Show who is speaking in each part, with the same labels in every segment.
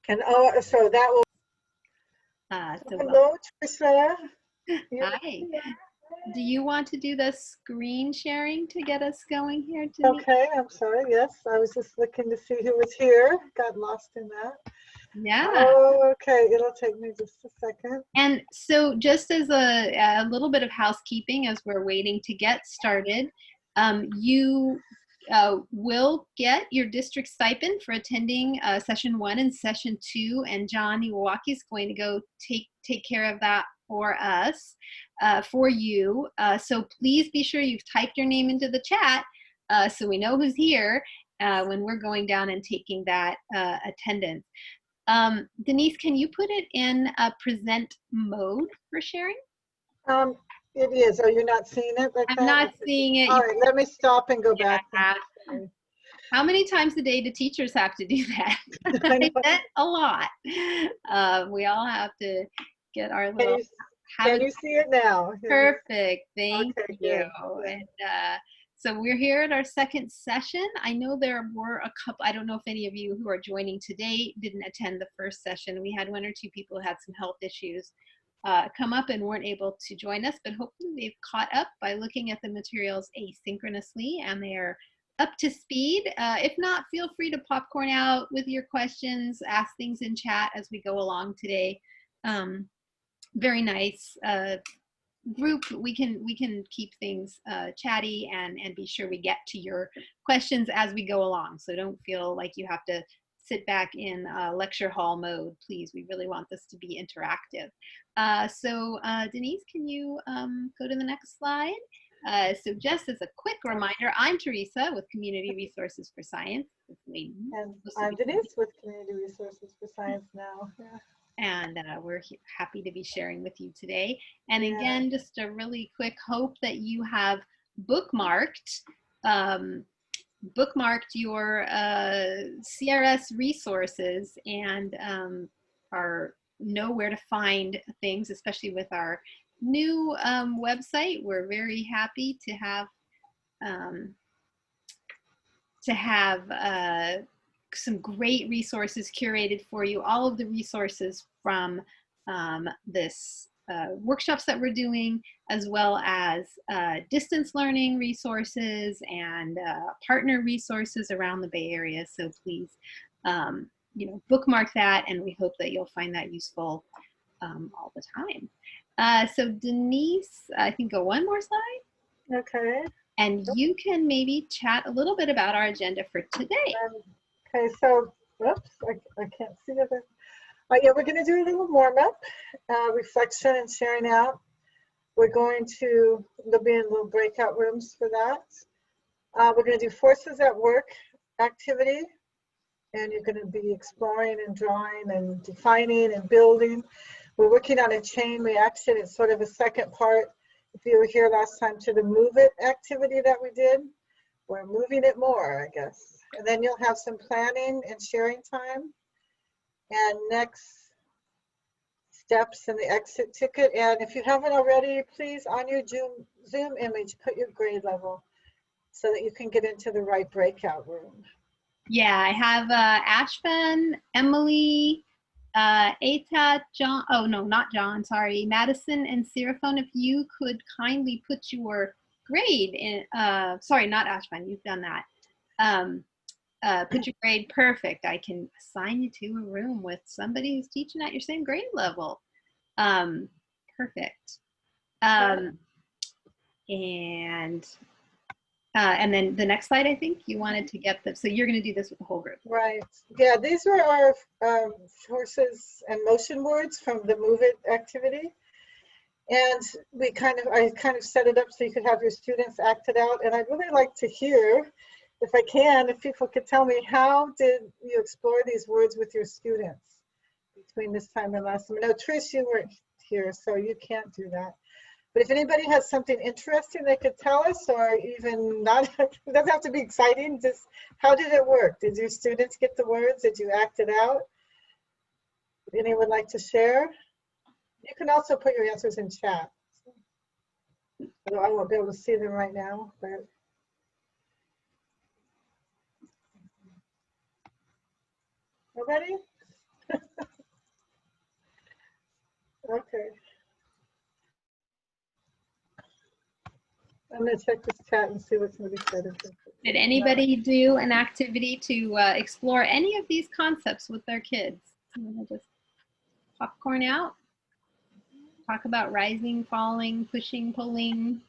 Speaker 1: And oh, so that will. Hello, Trisha.
Speaker 2: Hi. Do you want to do the screen sharing to get us going here, Denise?
Speaker 1: Okay, I'm sorry. Yes, I was just looking to see who was here. Got lost in that.
Speaker 2: Yeah.
Speaker 1: Oh, okay, it'll take me just a second.
Speaker 2: And so just as a little bit of housekeeping as we're waiting to get started, you will get your district stipend for attending session 1 and session 2, and John Iwawaki is going to go take care of that for us, for you. So please be sure you've typed your name into the chat so we know who's here when we're going down and taking that attendance. Denise, can you put it in a present mode for sharing?
Speaker 1: It is. Oh, you're not seeing it like that?
Speaker 2: I'm not seeing it.
Speaker 1: All right, let me stop and go back.
Speaker 2: How many times a day do teachers have to do that? I bet a lot. We all have to get our little.
Speaker 1: Can you see it now?
Speaker 2: Perfect. Thank you.
Speaker 1: Good.
Speaker 2: And so we're here at our second session. I know there were a couple, I don't know if any of you who are joining today didn't attend the first session. We had 1 or 2 people who had some health issues come up and weren't able to join us, but hopefully they've caught up by looking at the materials asynchronously and they're up to speed. If not, feel free to popcorn out with your questions, ask things in chat as we go along today. Very nice group. We can keep things chatty and be sure we get to your questions as we go along. So don't feel like you have to sit back in lecture hall mode, please. We really want this to be interactive. So Denise, can you go to the next slide? So just as a quick reminder, I'm Teresa with Community Resources for Science.
Speaker 1: And I'm Denise with Community Resources for Science now. Yeah.
Speaker 2: And we're happy to be sharing with you today. And again, just a really quick hope that you have bookmarked your CRS resources and know where to find things, especially with our new website. We're very happy to have some great resources curated for you. All of the resources from this workshops that we're doing, as well as distance learning resources and partner resources around the Bay Area. So please, bookmark that, and we hope that you'll find that useful all the time. So Denise, I think go 1 more slide.
Speaker 1: Okay.
Speaker 2: And you can maybe chat a little bit about our agenda for today.
Speaker 1: Okay, so, whoops, I can't see it. Yeah, we're going to do a little warm-up, reflection and sharing out. We're going to, there'll be in little breakout rooms for that. We're going to do forces at work activity, and you're going to be exploring and drawing and defining and building. We're working on a chain reaction. It's sort of a second part, if you were here last time, to the move it activity that we did. We're moving it more, I guess. And then you'll have some planning and sharing time. And next steps in the exit ticket. And if you haven't already, please, on your Zoom image, put your grade level so that you can get into the right breakout room.
Speaker 2: Yeah, I have Ashvin, Emily, Eta, John, oh no, not John, sorry, Madison and Seraphone, if you could kindly put your grade in, sorry, not Ashvin, you've done that. Put your grade, perfect. I can assign you to a room with somebody who's teaching at your same grade level. Perfect. And then the next slide, I think you wanted to get the, so you're going to do this with the whole group.
Speaker 1: Right. Yeah, these were our forces and motion words from the Move It activity. And I kind of set it up so you could have your students act it out. And I'd really like to hear, if I can, if people could tell me, how did you explore these words with your students between this time and last time? I know, Trish, you weren't here, so you can't do that. But if anybody has something interesting they could tell us, or even not, it doesn't have to be exciting, just how did it work? Did your students get the words? Did you act it out? Would anyone like to share? You can also put your answers in chat. Although I won't be able to see them right now, but. Nobody? Okay. I'm gonna check this chat and see what's gonna be said.
Speaker 2: Did anybody do an activity to explore any of these concepts with their kids? I'm gonna just popcorn out. Talk about rising, falling, pushing, pulling.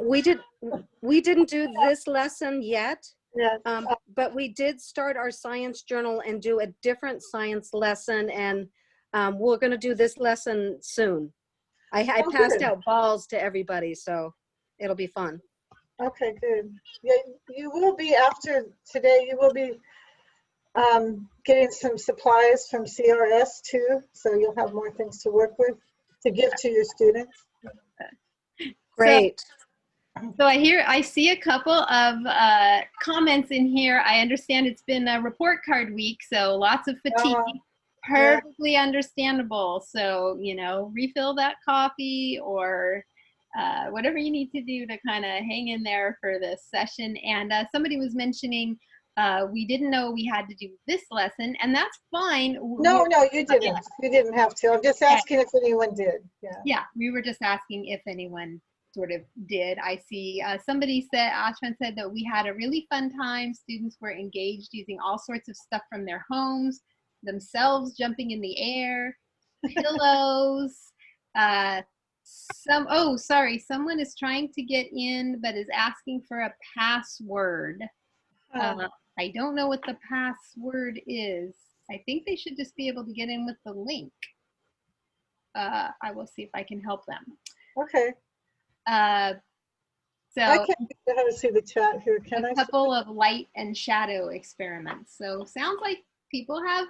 Speaker 3: We didn't do this lesson yet,
Speaker 1: Yes.
Speaker 3: but we did start our science journal and do a different science lesson, and we're going to do this lesson soon. I
Speaker 1: Oh,
Speaker 3: passed
Speaker 1: good.
Speaker 3: out balls to everybody, so it'll be fun.
Speaker 1: Okay, good. Yeah, you will be, after today, you will be getting some supplies from CRS too, so you'll have more things to work with to give to your students.
Speaker 3: Great.
Speaker 2: So I see a couple of comments in here. I understand it's been a report card week, so lots of fatigue. Perfectly understandable. So, you know, refill that coffee or whatever you need to do to kind of hang in there for this session. And somebody was mentioning we didn't know we had to do this lesson, and that's fine.
Speaker 1: No, you didn't. Yeah. You didn't have to. I'm just asking if anyone did. Yeah,
Speaker 2: we were just asking if anyone sort of did. I see somebody said, Ashman said that we had a really fun time. Students were engaged using all sorts of stuff from their homes, themselves jumping in the air, pillows. Someone is trying to get in but is asking for a password. I don't know what the password is. I think they should just be able to get in with the link. I will see if I can help them.
Speaker 1: Okay.
Speaker 2: So
Speaker 1: I can't figure out how to see the chat here. Can I?
Speaker 2: A couple of light and shadow experiments. So sounds like people have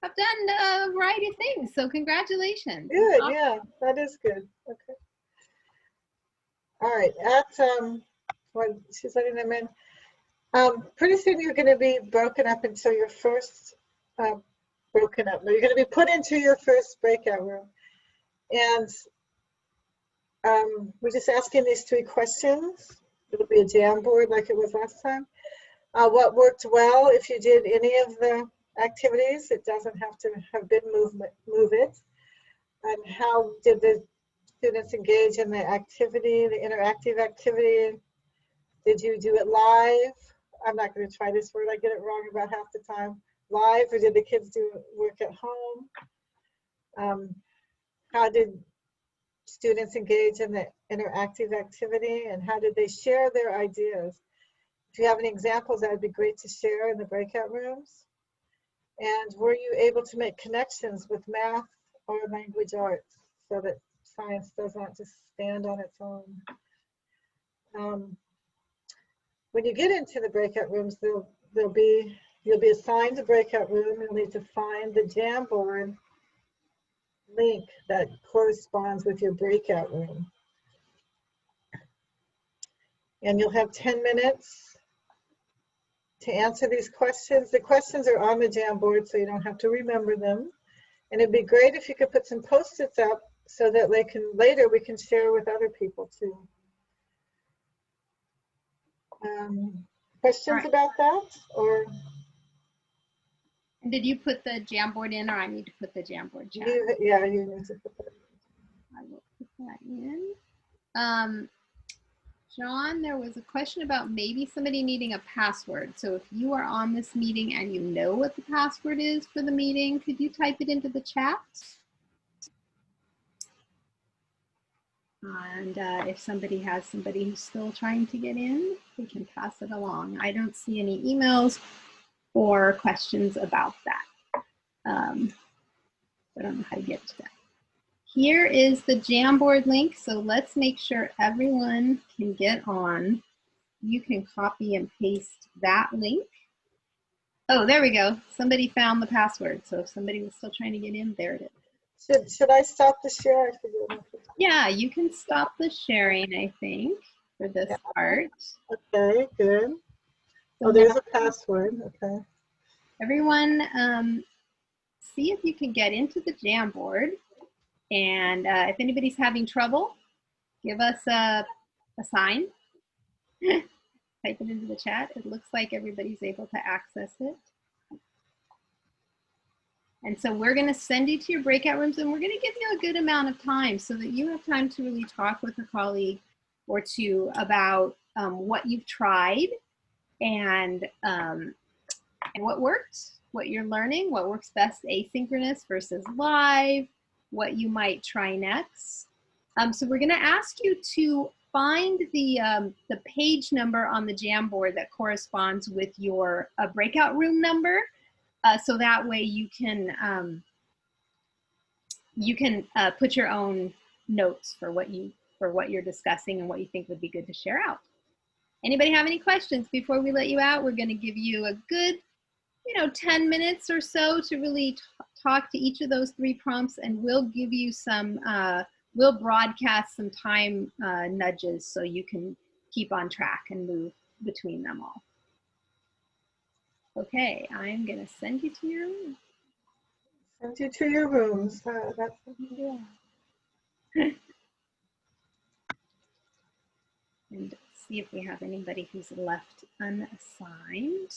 Speaker 2: done a variety of things. So congratulations.
Speaker 1: Good. Awesome. Yeah, that is good. Okay. All right. Well, she's letting them in. Pretty soon you're going to be broken up into your first broken up. You're going to be put into your first breakout room, and we're just asking these 3 questions. It'll be a Jamboard like it was last time. What worked well if you did any of the activities? It doesn't have to have been move it. And how did the students engage in the activity, the interactive activity? Did you do it live? I'm not going to try this word. I get it wrong about half the time. Live, or did the kids do work at home? How did students engage in the interactive activity, and how did they share their ideas? If you have any examples, that would be great to share in the breakout rooms. And were you able to make connections with math or language arts so that science does not just stand on its own? When you get into the breakout rooms, you'll be assigned a breakout room. You'll need to find the Jamboard link that corresponds with your breakout room. And you'll have 10 minutes to answer these questions. The questions are on the Jamboard, so you don't have to remember them. And it'd be great if you could put some Post-its up so that later we can share with other people too. Questions about that? Or
Speaker 2: did you put the Jamboard in, or I need to put the Jamboard chat?
Speaker 1: Yeah, you need to put that in.
Speaker 2: I will put that in. John, there was a question about maybe somebody needing a password. So if you are on this meeting and you know what the password is for the meeting, could you type it into the chat? And if somebody has somebody who's still trying to get in, we can pass it along. I don't see any emails or questions about that. I don't know how to get to that. Here is the Jamboard link, so let's make sure everyone can get on. You can copy and paste that link. Oh, there we go. Somebody found the password. So if somebody was still trying to get in, there it is.
Speaker 1: Should I stop the share?
Speaker 2: Yeah, you can stop the sharing, I think, for this part.
Speaker 1: Okay, good.
Speaker 2: So
Speaker 1: there's a password. Okay.
Speaker 2: Everyone, see if you can get into the Jamboard. And if anybody's having trouble, give us a sign. type it into the chat. It looks like everybody's able to access it. And so we're going to send you to your breakout rooms, and we're going to give you a good amount of time so that you have time to really talk with a colleague or two about what you've tried and what worked, what you're learning, what works best asynchronous versus live, what you might try next. So we're going to ask you to find the page number on the Jamboard that corresponds with your breakout room number. So that way you can put your own notes for what you're discussing and what you think would be good to share out. Anybody have any questions before we let you out? We're going to give you a good, 10 minutes or so to really talk to each of those 3 prompts, and we'll give you some, we'll broadcast some time nudges so you can keep on track and move between them all. Okay, I'm going to send you to your room.
Speaker 1: Send you to your rooms. That's what you do.
Speaker 2: And see if we have anybody who's left unassigned.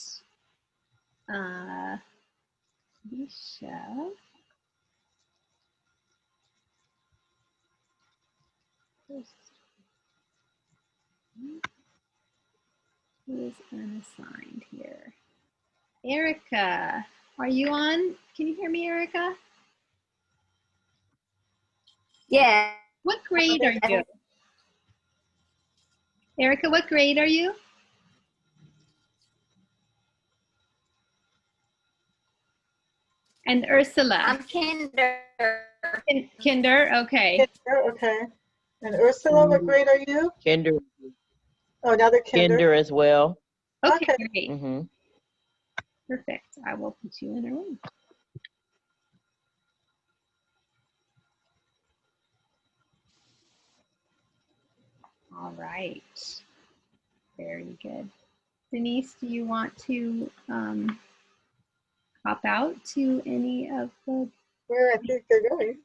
Speaker 2: Misha. Who is unassigned here? Erica, are you on? Can you hear me, Erica?
Speaker 4: Yeah.
Speaker 2: What grade are you? Erica, what grade are you? And Ursula?
Speaker 4: I'm kinder.
Speaker 2: Kinder, okay.
Speaker 1: Kinder, okay. And Ursula, what grade are you?
Speaker 5: Kinder.
Speaker 1: Oh, another kinder.
Speaker 5: Kinder as well.
Speaker 2: Okay,
Speaker 1: Okay.
Speaker 2: great.
Speaker 5: Mm-hmm.
Speaker 2: Perfect. I will put you in a room. All right. Very good. Denise, do you want to hop out to any of the...
Speaker 1: Where I think they're going.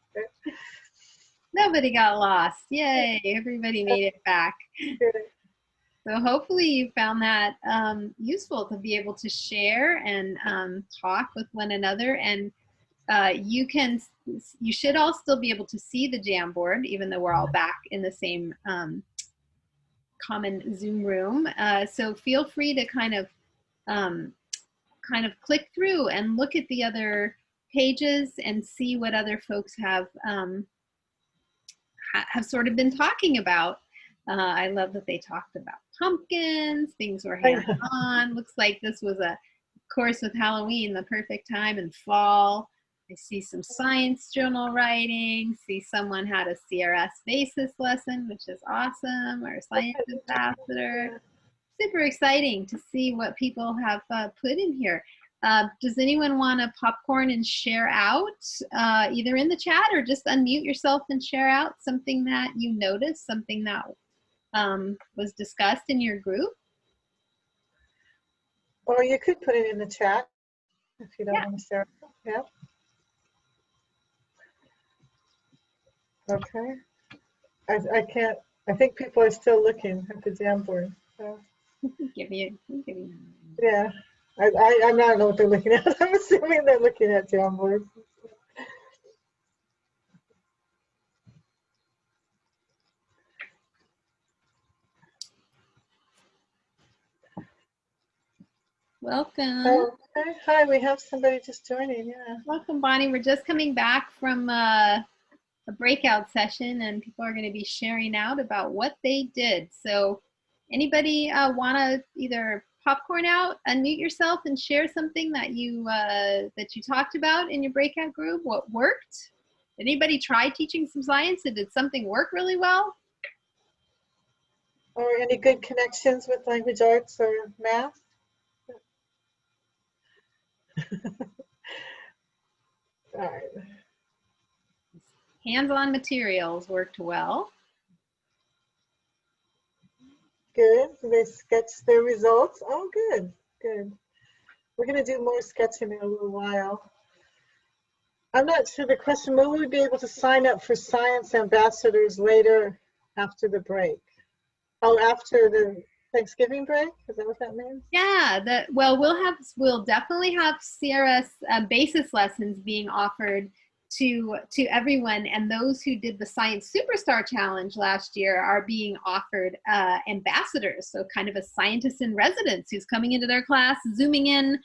Speaker 2: Nobody got lost. Yay, everybody made it back. So hopefully you found that useful to be able to share and talk with one another. And you should all still be able to see the Jamboard, even though we're all back in the same common Zoom room. So feel free to kind of click through and look at the other pages and see what other folks have sort of been talking about. I love that they talked about pumpkins, things were hands-on. Looks like this was of course with Halloween, the perfect time, in fall. I see some science journal writing, see someone had a CRS basis lesson, which is awesome, or a science ambassador. Super exciting to see what people have put in here. Does anyone want to popcorn and share out, either in the chat or just unmute yourself and share out something that you noticed, something that was discussed in your group?
Speaker 1: Or you could put it in the chat if you don't want to share. Yeah. Okay. I can't, I think people are still looking at the Jamboard. So.
Speaker 2: Give me.
Speaker 1: Yeah. I don't know what they're looking at. I'm assuming they're looking at Jamboard.
Speaker 2: Welcome.
Speaker 1: Okay. Hi, we have somebody just joining. Yeah.
Speaker 2: Welcome, Bonnie. We're just coming back from a breakout session, and people are going to be sharing out about what they did. So anybody want to either popcorn out, unmute yourself, and share something that you talked about in your breakout group? What worked? Did anybody try teaching some science, and did something work really well?
Speaker 1: Or any good connections with language arts or math? All right.
Speaker 2: Hands-on materials worked well.
Speaker 1: Good. They sketched their results. Oh, good. Good. We're going to do more sketching in a little while. I'm not sure the question, will we be able to sign up for science ambassadors later after the break? Oh, after the Thanksgiving break? Is that what that means?
Speaker 2: Yeah, well, we'll definitely have CRS basis lessons being offered to everyone, and those who did the Science Superstar Challenge last year are being offered ambassadors, so kind of a scientist in residence who's coming into their class, zooming in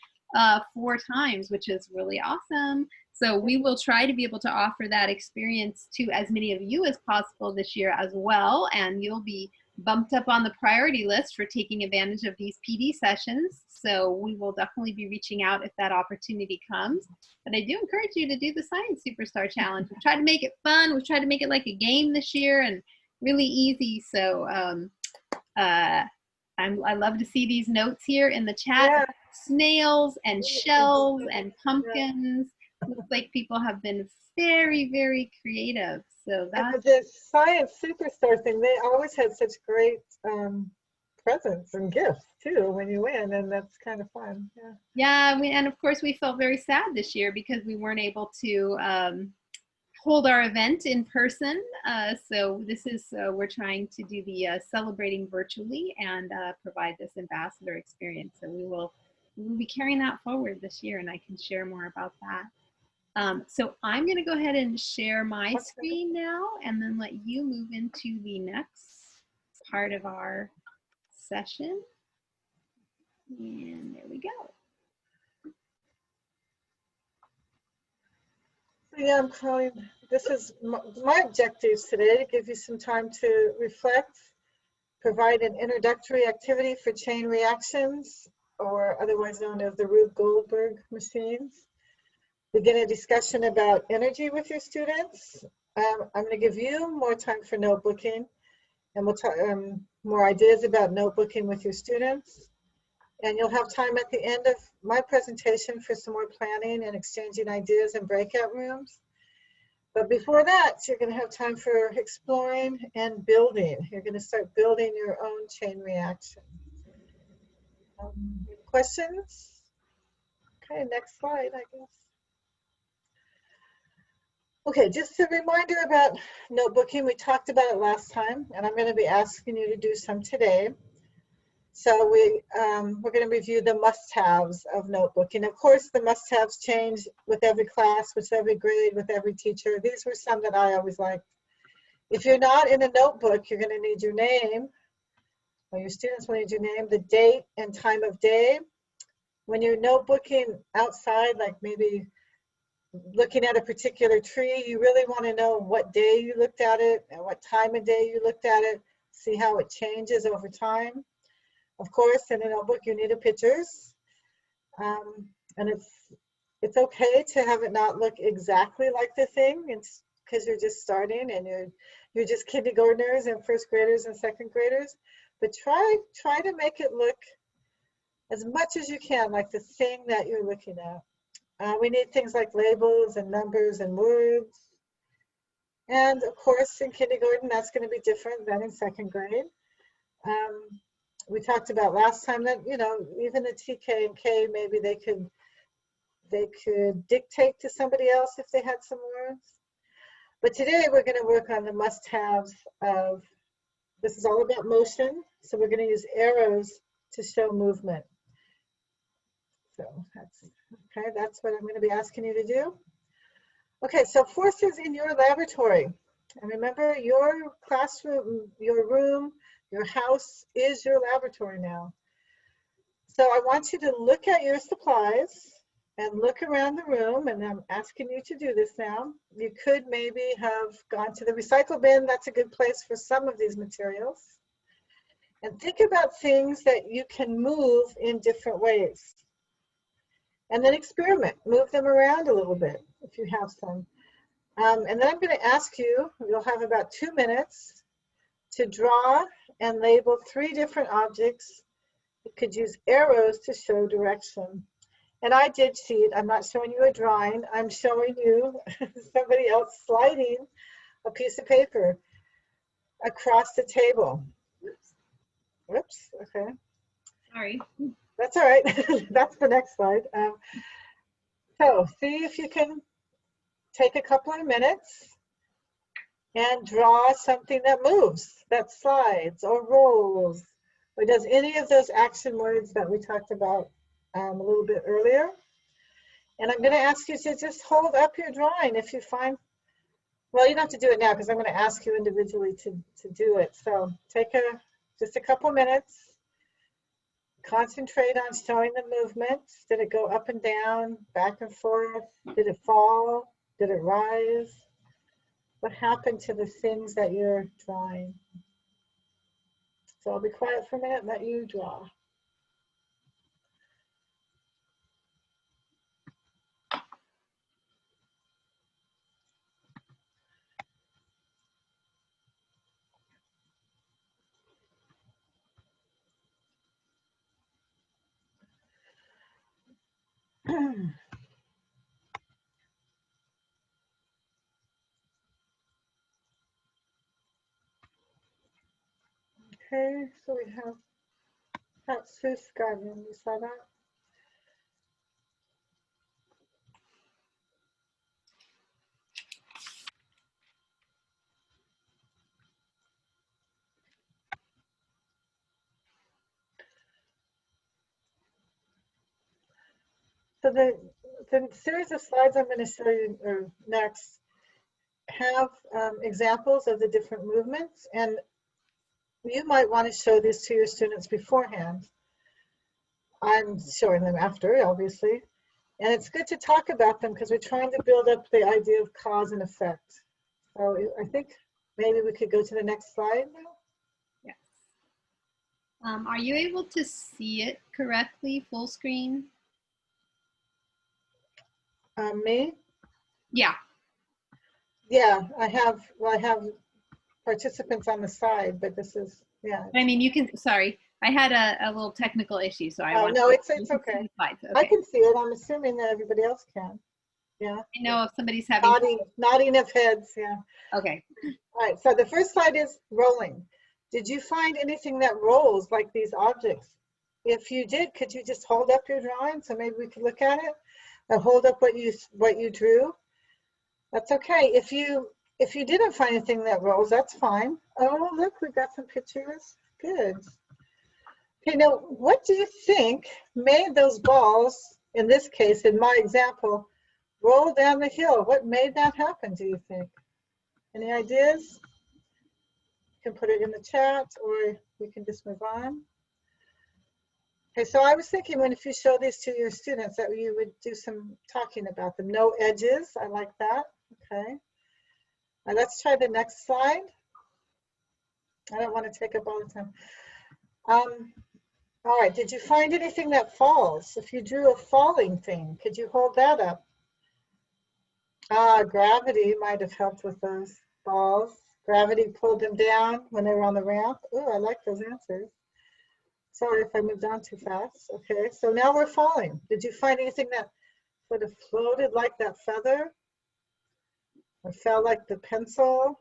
Speaker 2: 4 times, which is really awesome. So we will try to be able to offer that experience to as many of you as possible this year as well, and you'll be bumped up on the priority list for taking advantage of these PD sessions. So we will definitely be reaching out if that opportunity comes. But I do encourage you to do the Science Superstar Challenge. We've tried to make it fun. We've tried to make it like a game this year and really easy. So I love to see these notes here in the chat.
Speaker 1: Yeah.
Speaker 2: Snails and shells and pumpkins. Looks like people have been very, very creative. So that's
Speaker 1: the Science Superstar thing, they always had such great presents and gifts too when you win, and that's kind of fun.
Speaker 2: yeah. And of course we felt very sad this year because we weren't able to hold our event in person. So this is we're trying to do the celebrating virtually and provide this ambassador experience. So we'll be carrying that forward this year, and I can share more about that. So I'm going to go ahead and share my screen now and then let you move into the next part of our session. And there we go.
Speaker 1: So yeah, I'm calling, this is my objectives today, to give you some time to reflect, provide an introductory activity for chain reactions, or otherwise known as the Rube Goldberg Machines. Begin a discussion about energy with your students. I'm going to give you more time for notebooking, and we'll talk more ideas about notebooking with your students. And you'll have time at the end of my presentation for some more planning and exchanging ideas in breakout rooms. But before that, you're going to have time for exploring and building. You're going to start building your own chain reaction. Questions? Okay, next slide, I guess. Okay, just a reminder about notebooking. We talked about it last time, and I'm going to be asking you to do some today. So we're going to review the must-haves of notebooking. Of course, the must-haves change with every class, with every grade, with every teacher. These were some that I always liked. If you're not in a notebook, you're going to need your name, or your students will need your name, the date and time of day. When you're notebooking outside, like maybe looking at a particular tree, you really want to know what day you looked at it and what time of day you looked at it, see how it changes over time. Of course, in a notebook, you need pictures. And it's okay to have it not look exactly like the thing. It's because you're just starting and you're just kindergartners and first graders and second graders. But try to make it look as much as you can like the thing that you're looking at. We need things like labels and numbers and words. And of course, in kindergarten, that's going to be different than in second grade. We talked about last time that, you know, even the TK and K, maybe they could dictate to somebody else if they had some words. But today we're going to work on the must-haves of, this is all about motion. So we're going to use arrows to show movement. So that's what I'm going to be asking you to do. Okay, so forces in your laboratory. And remember, your classroom, your room, your house is your laboratory now. So I want you to look at your supplies and look around the room, and I'm asking you to do this now. You could maybe have gone to the recycle bin. That's a good place for some of these materials. And think about things that you can move in different ways. And then experiment, move them around a little bit if you have some. And then I'm going to ask you, you'll have about 2 minutes to draw and label 3 different objects. You could use arrows to show direction. And I did cheat. I'm not showing you a drawing. I'm showing you somebody else sliding a piece of paper across the table. Whoops, okay.
Speaker 2: Sorry.
Speaker 1: That's all right. That's the next slide. So see if you can take a couple of minutes and draw something that moves, that slides or rolls or does any of those action words that we talked about a little bit earlier. And I'm going to ask you to just hold up your drawing if you find, well, you don't have to do it now because I'm going to ask you individually to do it. So take just a couple minutes, concentrate on showing the movement. Did it go up and down, back and forth? Did it fall? Did it rise? What happened to the things that you're drawing? So I'll be quiet for a minute and let you draw. Okay, so we have that Seuss garden. You saw that? So the series of slides I'm going to show you next have examples of the different movements, and you might want to show these to your students beforehand. I'm showing them after, obviously, and it's good to talk about them because we're trying to build up the idea of cause and effect. So I think maybe we could go to the next slide now.
Speaker 2: Yes. Are you able to see it correctly, full screen?
Speaker 1: Me?
Speaker 2: Yeah.
Speaker 1: Yeah, I have participants on the side, but this is, yeah.
Speaker 2: I mean, you can, sorry, I had a little technical issue, so I
Speaker 1: Oh,
Speaker 2: wanted
Speaker 1: no, it's
Speaker 2: you can see
Speaker 1: okay.
Speaker 2: the slides.
Speaker 1: I
Speaker 2: Okay.
Speaker 1: can see it. I'm assuming that everybody else can. Yeah.
Speaker 2: I know if somebody's having,
Speaker 1: Nodding of heads, yeah.
Speaker 2: okay.
Speaker 1: All right, so the first slide is rolling. Did you find anything that rolls like these objects? If you did, could you just hold up your drawing so maybe we could look at it? Or hold up what you drew? That's okay. If you didn't find anything that rolls, that's fine. Oh, look, we've got some pictures. Good. Okay, now what do you think made those balls, in this case, in my example, roll down the hill? What made that happen, do you think? Any ideas? You can put it in the chat or we can just move on. Okay, so I was thinking if you show these to your students that you would do some talking about them. No edges, I like that. Okay. Now let's try the next slide. I don't want to take up all the time. All right, did you find anything that falls? If you drew a falling thing, could you hold that up? Gravity might have helped with those balls. Gravity pulled them down when they were on the ramp. Oh, I like those answers. Sorry if I moved on too fast. Okay, so now we're falling. Did you find anything that sort of floated like that feather? Or fell like the pencil?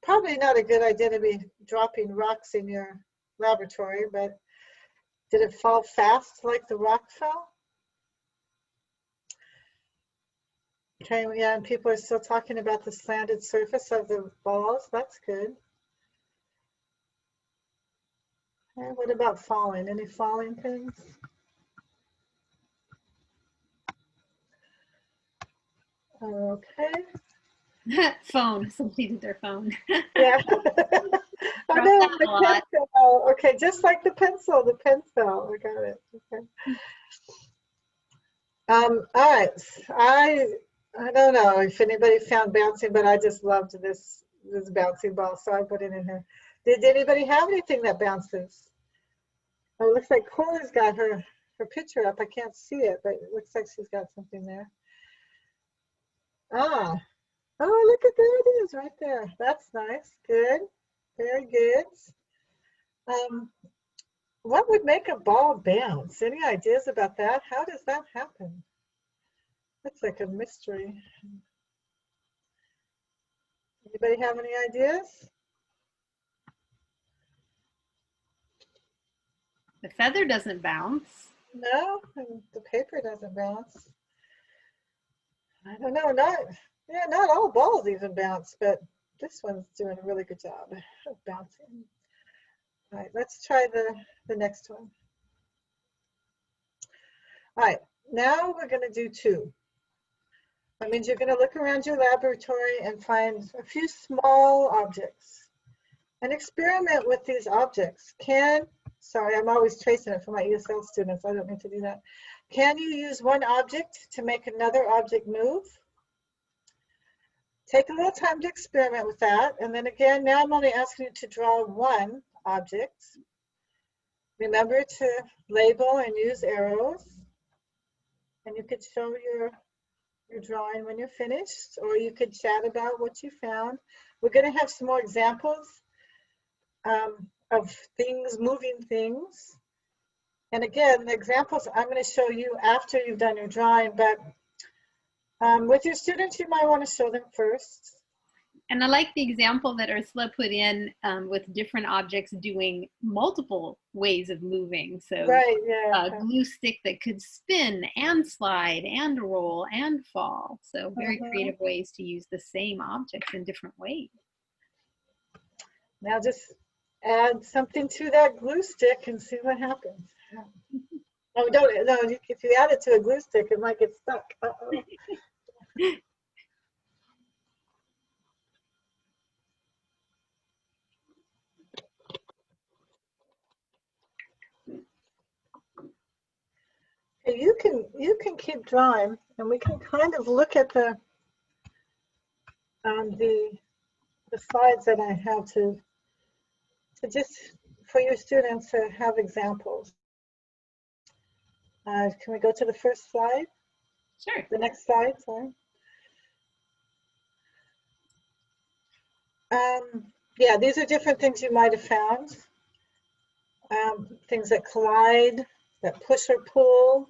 Speaker 1: Probably not a good idea to be dropping rocks in your laboratory, but did it fall fast like the rock fell? Okay, yeah, and people are still talking about the slanted surface of the balls. That's good. Okay, what about falling? Any falling things? Okay.
Speaker 2: Phone, somebody did their phone.
Speaker 1: Yeah. I
Speaker 2: Drop
Speaker 1: know,
Speaker 2: that a
Speaker 1: the
Speaker 2: lot.
Speaker 1: pencil. Okay, just like the pencil, the pen fell. I got it. Okay. All right. I don't know if anybody found bouncing, but I just loved this bouncing ball, so I put it in here. Did anybody have anything that bounces? Oh, it looks like Cora's got her picture up. I can't see it, but it looks like she's got something there. Oh, look at there it is right there. That's nice. Good. Very good. What would make a ball bounce? Any ideas about that? How does that happen? Looks like a mystery. Anybody have any ideas?
Speaker 2: The feather doesn't bounce.
Speaker 1: No, and the paper doesn't bounce. I don't know, not all balls even bounce, but this one's doing a really good job of bouncing. All right, let's try the next one. All right, now we're going to do 2. That means you're going to look around your laboratory and find a few small objects and experiment with these objects. Sorry, I'm always tracing it for my ESL students. I don't need to do that. Can you use one object to make another object move? Take a little time to experiment with that. And then again, now I'm only asking you to draw one object. Remember to label and use arrows. And you could show your drawing when you're finished, or you could chat about what you found. We're going to have some more examples of things, moving things. And again, the examples I'm going to show you after you've done your drawing, but with your students, you might want to show them first.
Speaker 2: And I like the example that Ursula put in with different objects doing multiple ways of moving. So
Speaker 1: right, yeah.
Speaker 2: A glue stick that could spin and slide and roll and fall. So very creative ways to use the same objects in different ways.
Speaker 1: Now just add something to that glue stick and see what happens. Oh, no, if you add it to a glue stick, it might get stuck. Uh-oh. You can keep drawing, and we can kind of look at the slides that I have to just for your students to have examples. Can we go to the first slide?
Speaker 2: Sure.
Speaker 1: The next slide, sorry. Yeah, these are different things you might have found. Things that collide, that push or pull,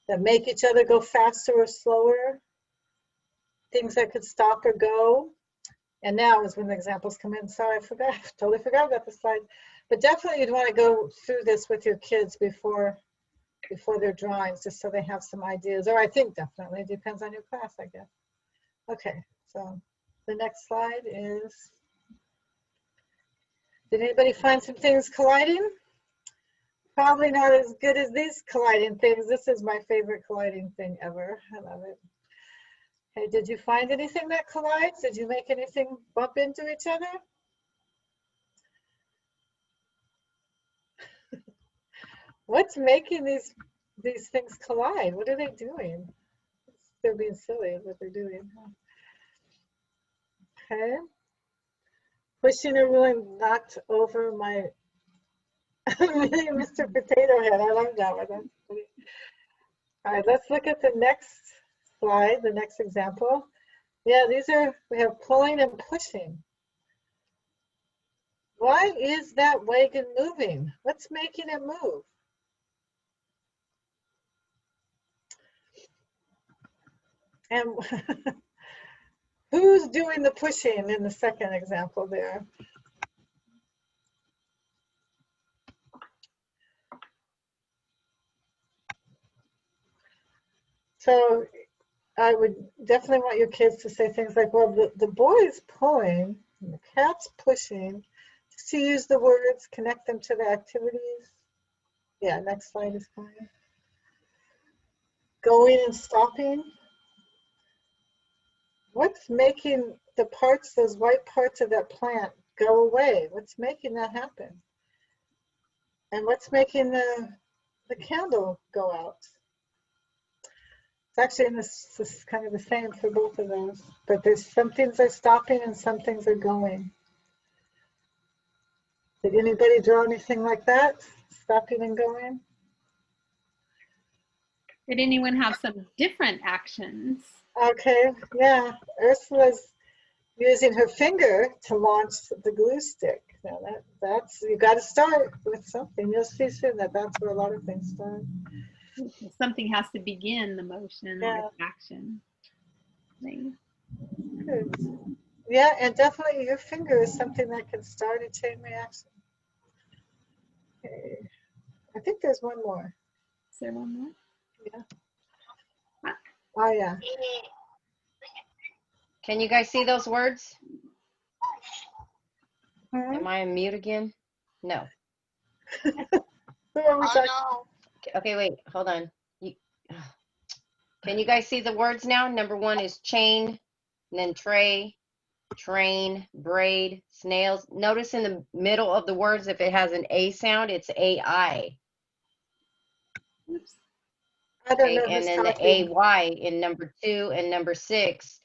Speaker 1: that make each other go faster or slower, things that could stop or go. And now is when the examples come in. Sorry, I forgot, totally forgot about the slide. But definitely you'd want to go through this with your kids before their drawings, just so they have some ideas. Or I think definitely, it depends on your class, I guess. Okay, so the next slide is, did anybody find some things colliding? Probably not as good as these colliding things. This is my favorite colliding thing ever. I love it. Hey, did you find anything that collides? Did you make anything bump into each other? What's making these things collide? What are they doing? They're being silly at what they're doing. Okay. Pushing or rolling knocked over my Mr. Potato Head. I love that one. All right, let's look at the next slide, the next example. Yeah, we have pulling and pushing. Why is that wagon moving? What's making it move? And who's doing the pushing in the second example there? So I would definitely want your kids to say things like, well, the boy's pulling, and the cat's pushing, just to use the words, connect them to the activities. Yeah, next slide is fine. Going and stopping. What's making the parts, those white parts of that plant, go away? What's making that happen? And what's making the candle go out? It's actually in this is kind of the same for both of those, but there's some things are stopping and some things are going. Did anybody draw anything like that? Stopping and going?
Speaker 2: Did anyone have some different actions?
Speaker 1: Okay, yeah. Ursula's using her finger to launch the glue stick. Now that's you got to start with something. You'll see soon that that's where a lot of things start.
Speaker 2: Something has to begin the motion or the action. Right.
Speaker 1: Good. Yeah, and definitely your finger is something that can start a chain reaction. Okay. I think there's one more.
Speaker 2: Is there one more?
Speaker 1: Yeah. Oh, yeah.
Speaker 5: Can you guys see those words?
Speaker 1: Hmm?
Speaker 5: Am I on mute again? No.
Speaker 1: Who are we talking?
Speaker 4: no.
Speaker 5: Okay, wait, hold on. Can you guys see the words now? Number 1 is chain, and then tray, train, braid, snails. Notice in the middle of the words, if it has an A sound, it's AI.
Speaker 2: Oops.
Speaker 1: I don't
Speaker 5: Okay,
Speaker 1: know
Speaker 5: and
Speaker 1: who's
Speaker 5: then the
Speaker 1: talking.
Speaker 5: AY in number 2 and number 6,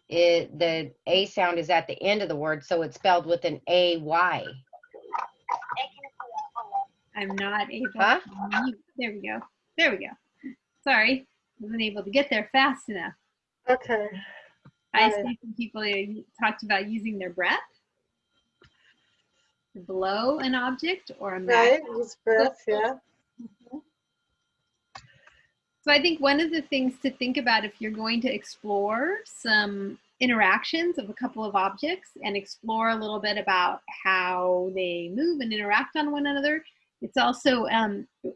Speaker 5: the A sound is at the end of the word, so it's spelled with an AY.
Speaker 2: I'm not able
Speaker 5: Huh?
Speaker 2: to mute. There we go. There we go. Sorry, wasn't able to get there fast enough.
Speaker 1: Okay.
Speaker 2: I
Speaker 1: Right.
Speaker 2: see some people talked about using their breath to blow an object or a
Speaker 1: Right,
Speaker 2: magnet.
Speaker 1: use breath, yeah.
Speaker 2: So I think one of the things to think about if you're going to explore some interactions of a couple of objects and explore a little bit about how they move and interact on one another, it's also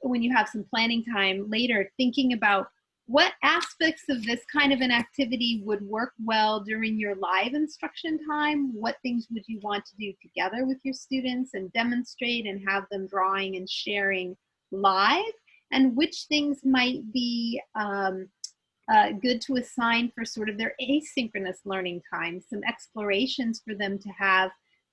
Speaker 2: when you have some planning time later, thinking about what aspects of this kind of an activity would work well during your live instruction time. What things would you want to do together with your students and demonstrate and have them drawing and sharing live? And which things might be good to assign for sort of their asynchronous learning time, some explorations for them to have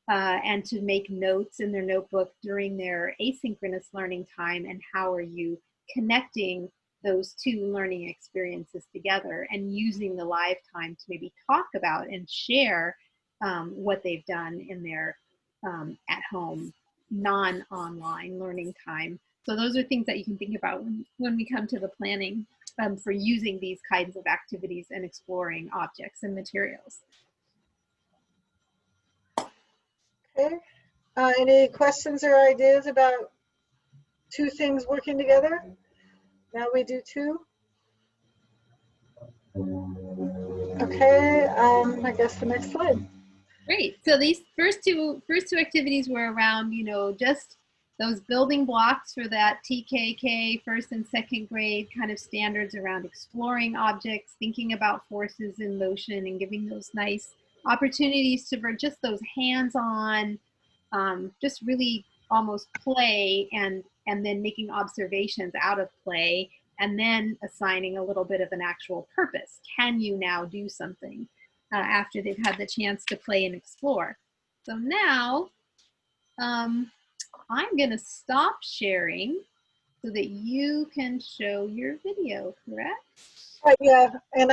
Speaker 2: and to make notes in their notebook during their asynchronous learning time, and how are you connecting those two learning experiences together and using the live time to maybe talk about and share what they've done in their at home non-online learning time. So those are things that you can think about when we come to the planning for using these kinds of activities and exploring objects and materials.
Speaker 1: Okay. Any questions or ideas about two things working together? Now we do two. Okay, I guess the next slide.
Speaker 2: Great. So these first two activities were around, you know, just those building blocks for that TKK first and second grade kind of standards around exploring objects, thinking about forces in motion, and giving those nice opportunities for just those hands-on, just really almost play, and then making observations out of play, and then assigning a little bit of an actual purpose. Can you now do something after they've had the chance to play and explore? So now I'm going to stop sharing so that you can show your video, correct?
Speaker 1: Yeah, and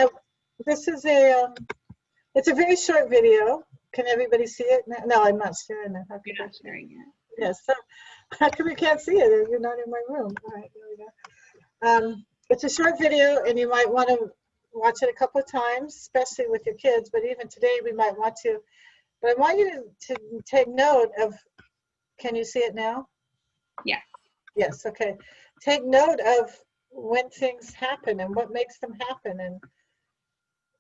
Speaker 1: this is it's a very short video. Can everybody see it? No, I'm not sharing it. How
Speaker 2: You're
Speaker 1: could I?
Speaker 2: not sharing it.
Speaker 1: Yes, so how come you can't see it? You're not in my room. All right, here we go. It's a short video, and you might want to watch it a couple of times, especially with your kids, but even today we might want to. But I want you to take note of, can you see it now?
Speaker 2: Yeah.
Speaker 1: Yes, okay. Take note of when things happen and what makes them happen and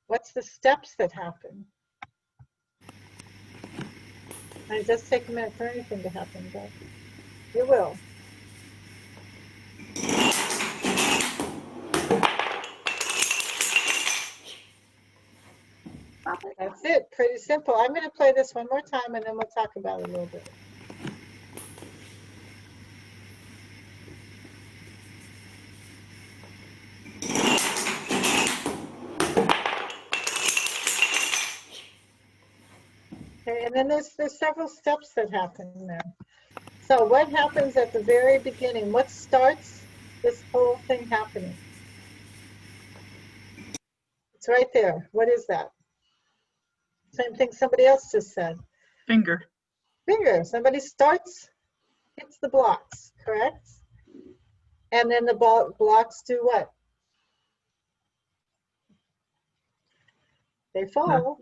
Speaker 1: what's the steps that happen. And it does take a minute for anything to happen, but it will. That's it, pretty simple. I'm going to play this one more time and then we'll talk about it a little bit. Okay, and then there's several steps that happen there. So what happens at the very beginning? What starts this whole thing happening? It's right there. What is that? Same thing somebody else just said.
Speaker 6: Finger.
Speaker 1: Finger. Somebody starts, hits the blocks, correct? And then the blocks do what? They fall.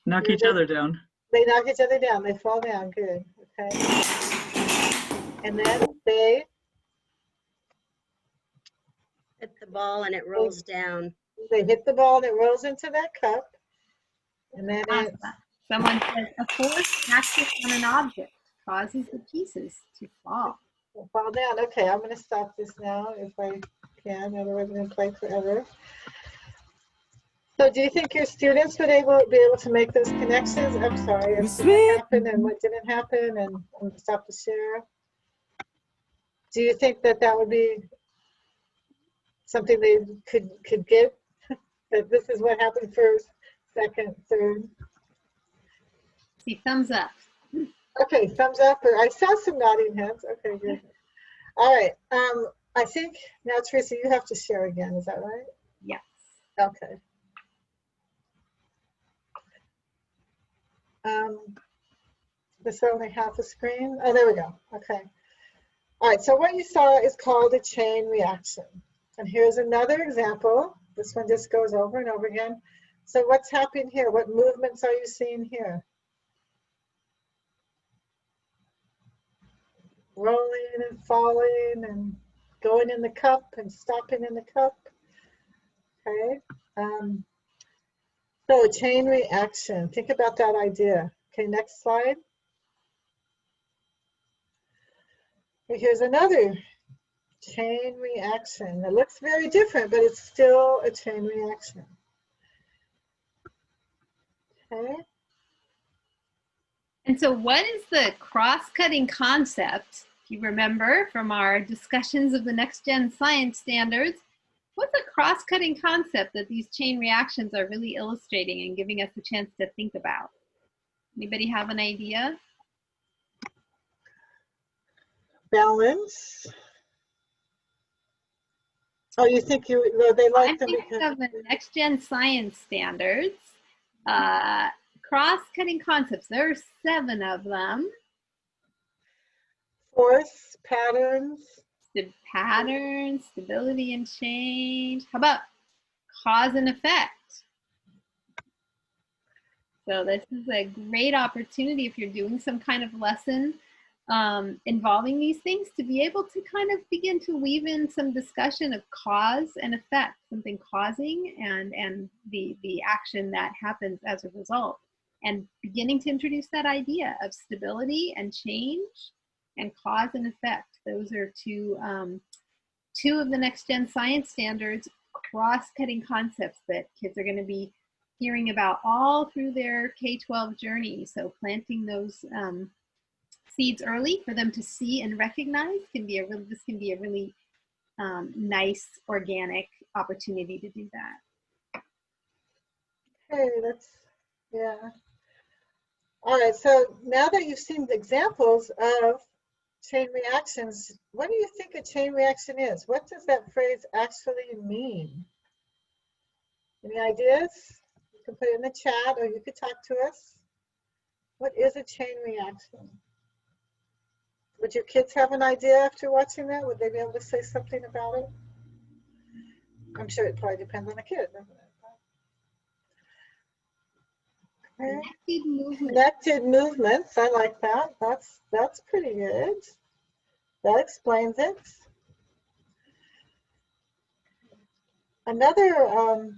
Speaker 6: Knock each other down.
Speaker 1: They knock each other down. They fall down. Good. Okay. And then they
Speaker 3: Hit the ball and it rolls down.
Speaker 1: hit the ball and it rolls into that cup. And then it,
Speaker 2: Someone says a force acting on an object causes the pieces to fall.
Speaker 1: will fall down. Okay, I'm going to stop this now if I can. Otherwise, I'm going to play forever. So do you think your students would be able to make those connections? I'm sorry, as to what happened and what didn't happen and stop the share? Do you think that that would be something they could get? That this is what happened first, second, third?
Speaker 2: See, thumbs up.
Speaker 1: Okay, thumbs up, or I saw some nodding heads. Okay, good. All right, I think now, Teresa, you have to share again, is that right?
Speaker 2: Yes.
Speaker 1: Okay. This is only half a screen. Oh, there we go. Okay. All right, so what you saw is called a chain reaction. And here's another example. This one just goes over and over again. So what's happening here? What movements are you seeing here? Rolling and falling and going in the cup and stopping in the cup. Okay. So a chain reaction. Think about that idea. Okay, next slide. Here's another chain reaction. It looks very different, but it's still a chain reaction. Okay.
Speaker 2: And so what is the cross-cutting concept, if you remember from our discussions of the next-gen science standards? What's a cross-cutting concept that these chain reactions are really illustrating and giving us a chance to think about? Anybody have an idea?
Speaker 1: Balance. Oh, you think they like
Speaker 2: I'm
Speaker 1: them
Speaker 2: thinking
Speaker 1: because
Speaker 2: of the next-gen science standards. Cross-cutting concepts, there are 7 of them.
Speaker 1: force, patterns.
Speaker 2: Patterns, stability and change. How about cause and effect? So this is a great opportunity if you're doing some kind of lesson involving these things to be able to kind of begin to weave in some discussion of cause and effect, something causing and the action that happens as a result, and beginning to introduce that idea of stability and change and cause and effect. Those are two of the next gen science standards cross-cutting concepts that kids are going to be hearing about all through their K-12 journey. So planting those seeds early for them to see and recognize this can be a really nice organic opportunity to do that.
Speaker 1: Okay, yeah. All right, so now that you've seen the examples of chain reactions, what do you think a chain reaction is? What does that phrase actually mean? Any ideas? You can put it in the chat or you could talk to us. What is a chain reaction? Would your kids have an idea after watching that? Would they be able to say something about it? I'm sure it probably depends on the kid, doesn't it? Okay.
Speaker 2: Connected movement.
Speaker 1: Connected movements, I like that. That's pretty good. That explains it. Another, I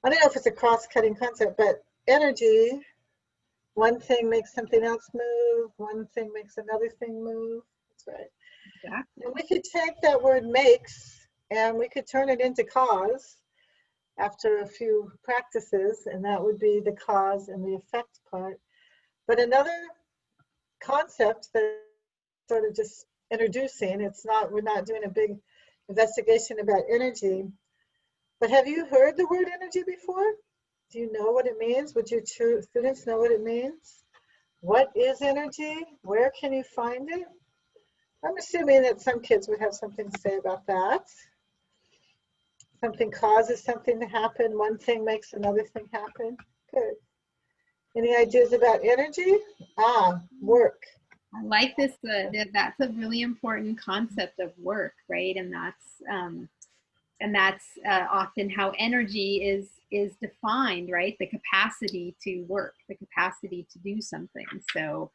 Speaker 1: don't know if it's a cross-cutting concept, but energy, one thing makes something else move, one thing makes another thing move. That's right.
Speaker 2: Exactly.
Speaker 1: And we could take that word makes and we could turn it into cause after a few practices, and that would be the cause and the effect part. But another concept that sort of just introducing, we're not doing a big investigation about energy, but have you heard the word energy before? Do you know what it means? Would your students know what it means? What is energy? Where can you find it? I'm assuming that some kids would have something to say about that. Something causes something to happen. One thing makes another thing happen. Good. Any ideas about energy? Work.
Speaker 2: I like this. That's a really important concept of work, right? And that's often how energy is defined, right? The capacity to work, the capacity to do something. So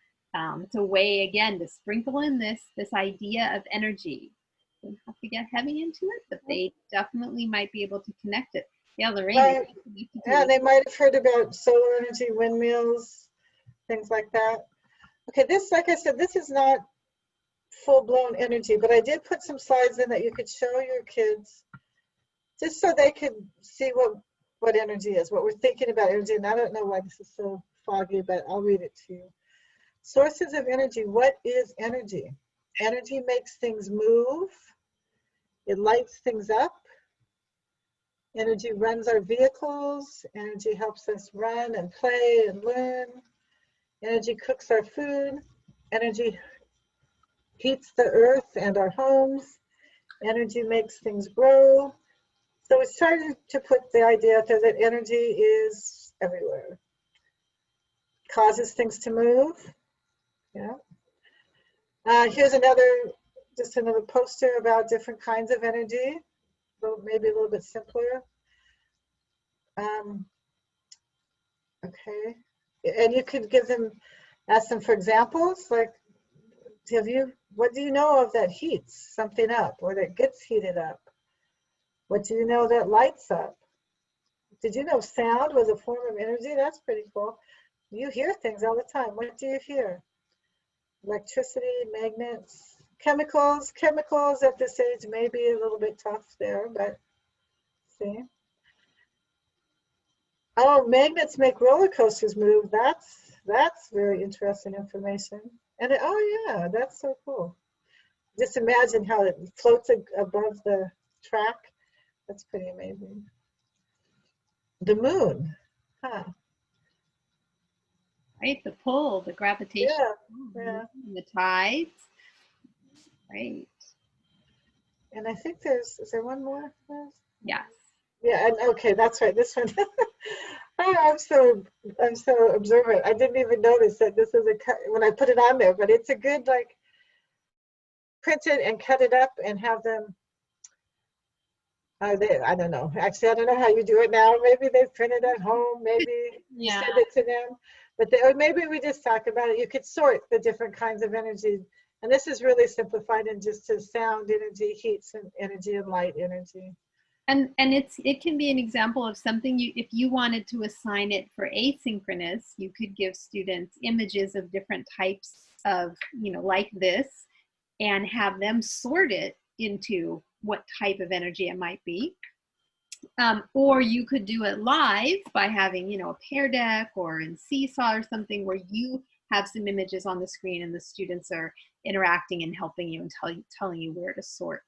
Speaker 2: it's a way, again, to sprinkle in this idea of energy. Don't have to get heavy into it, but they definitely might be able to connect it. Yeah, Lorraine.
Speaker 1: Right. Yeah, they might have heard about solar energy, windmills, things like that. Okay, this, like I said, this is not full-blown energy, but I did put some slides in that you could show your kids just so they could see what energy is, what we're thinking about energy. And I don't know why this is so foggy, but I'll read it to you. Sources of energy. What is energy? Energy makes things move. It lights things up. Energy runs our vehicles. Energy helps us run and play and learn. Energy cooks our food. Energy heats the earth and our homes. Energy makes things grow. So we started to put the idea out there that energy is everywhere. Causes things to move. Yeah. Here's just another poster about different kinds of energy, maybe a little bit simpler. Okay. And you could ask them for examples, like, what do you know of that heats something up or that gets heated up? What do you know that lights up? Did you know sound was a form of energy? That's pretty cool. You hear things all the time. What do you hear? Electricity, magnets, chemicals. Chemicals at this age may be a little bit tough there, but see. Oh, magnets make roller coasters move. That's very interesting information. And oh yeah, that's so cool. Just imagine how it floats above the track. That's pretty amazing. The moon, huh?
Speaker 2: Right, the pull, the gravitation,
Speaker 1: Yeah.
Speaker 2: the tides. Right.
Speaker 1: And I think is there one more?
Speaker 2: Yes.
Speaker 1: Yeah, and okay, that's right. This one. I'm so observant. I didn't even notice that this is when I put it on there, but it's a good, like, print it and cut it up and have them. I don't know. Actually, I don't know how you do it now. Maybe they print it at home. Maybe you
Speaker 2: Yeah.
Speaker 1: send it to them. But or maybe we just talk about it. You could sort the different kinds of energy. And this is really simplified in just to sound energy, heat energy, and light energy.
Speaker 2: And it can be an example of something if you wanted to assign it for asynchronous, you could give students images of different types of, like this, and have them sort it into what type of energy it might be. Or you could do it live by having, a pear deck or in Seesaw or something where you have some images on the screen and the students are interacting and helping you and telling you where to sort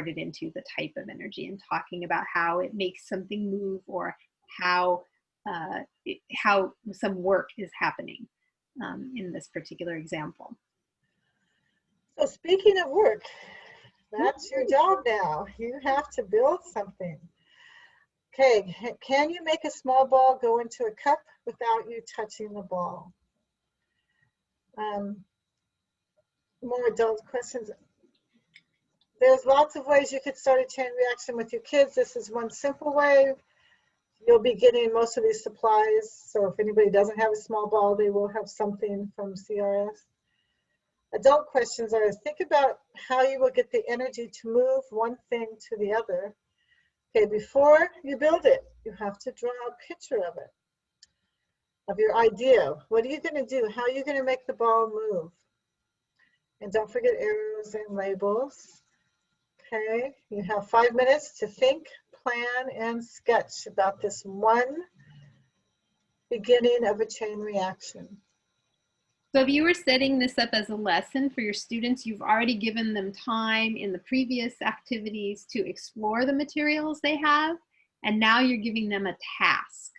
Speaker 2: it into the type of energy and talking about how it makes something move or how some work is happening in this particular example.
Speaker 1: So speaking of work, that's your job now. You have to build something. Okay, can you make a small ball go into a cup without you touching the ball? More adult questions. There's lots of ways you could start a chain reaction with your kids. This is one simple way. You'll be getting most of these supplies. So if anybody doesn't have a small ball, they will have something from CRS. Adult questions are, think about how you will get the energy to move one thing to the other. Okay, before you build it, you have to draw a picture of it, of your idea. What are you going to do? How are you going to make the ball move? And don't forget arrows and labels. Okay, you have 5 minutes to think, plan, and sketch about this one beginning of a chain reaction.
Speaker 2: So if you were setting this up as a lesson for your students, you've already given them time in the previous activities to explore the materials they have, and now you're giving them a task.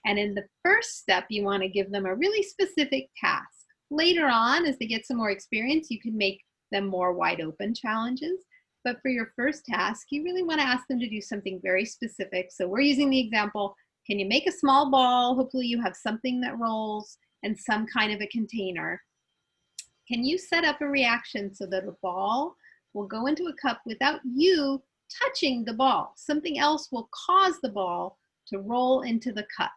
Speaker 2: And in the first step, you want to give them a really specific task. Later on, as they get some more experience, you can make them more wide open challenges. But for your first task, you really want to ask them to do something very specific. So we're using the example, can you make a small ball? Hopefully you have something that rolls and some kind of a container. Can you set up a reaction so that a ball will go into a cup without you touching the ball? Something else will cause the ball to roll into the cup.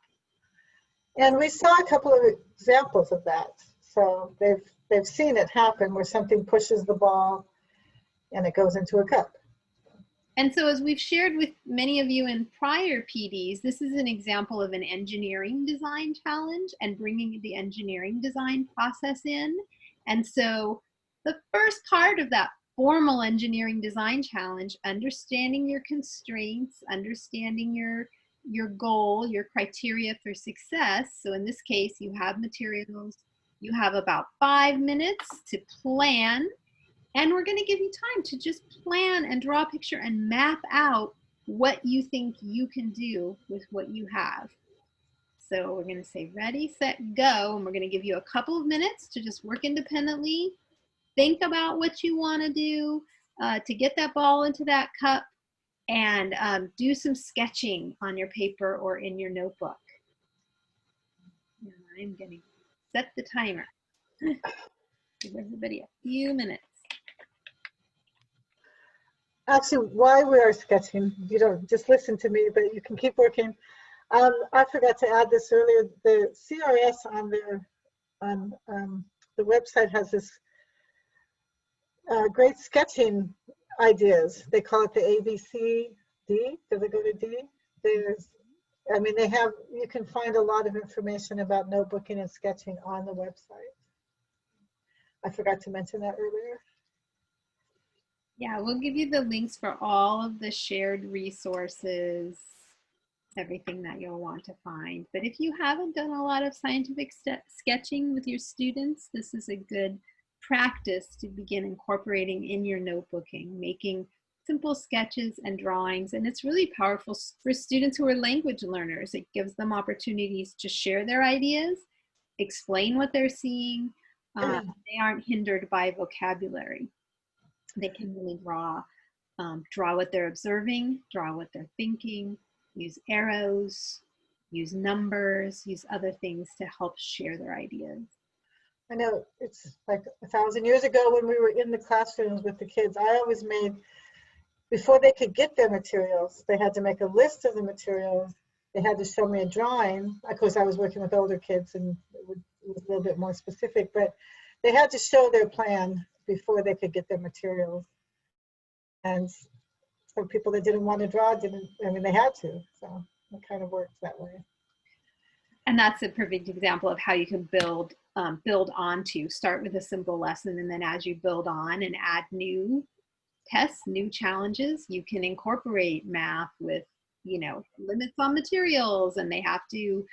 Speaker 1: And we saw a couple of examples of that. So they've seen it happen where something pushes the ball and it goes into a cup.
Speaker 2: And so as we've shared with many of you in prior PDs, this is an example of an engineering design challenge and bringing the engineering design process in. And so the first part of that formal engineering design challenge, understanding your constraints, understanding your goal, your criteria for success. So in this case, you have materials, you have about 5 minutes to plan, and we're going to give you time to just plan and draw a picture and map out what you think you can do with what you have. So we're going to say ready, set, go, and we're going to give you a couple of minutes to just work independently, think about what you want to do to get that ball into that cup, and do some sketching on your paper or in your notebook. And I'm going to set the timer. Give everybody a few minutes.
Speaker 1: Actually, while we are sketching, you don't just listen to me, but you can keep working. I forgot to add this earlier. The CRS on the website has this great sketching ideas. They call it the ABCD. Does it go to D? They have, you can find a lot of information about notebooking and sketching on the website. I forgot to mention that earlier.
Speaker 2: Yeah, we'll give you the links for all of the shared resources, everything that you'll want to find. But if you haven't done a lot of scientific sketching with your students, this is a good practice to begin incorporating in your notebooking, making simple sketches and drawings. And it's really powerful for students who are language learners. It gives them opportunities to share their ideas, explain what they're seeing. They aren't hindered by vocabulary. They can really draw what they're observing, draw what they're thinking, use arrows, use numbers, use other things to help share their ideas.
Speaker 1: I know it's like 1,000 years ago when we were in the classrooms with the kids, I always made, before they could get their materials, they had to make a list of the materials. They had to show me a drawing. Of course, I was working with older kids and it was a little bit more specific, but they had to show their plan before they could get their materials. And for people that didn't want to draw, they had to. So it kind of works that way.
Speaker 2: And that's a perfect example of how you can build onto. Start with a simple lesson, and then as you build on and add new tests, new challenges, you can incorporate math with, limits on materials, and they have to,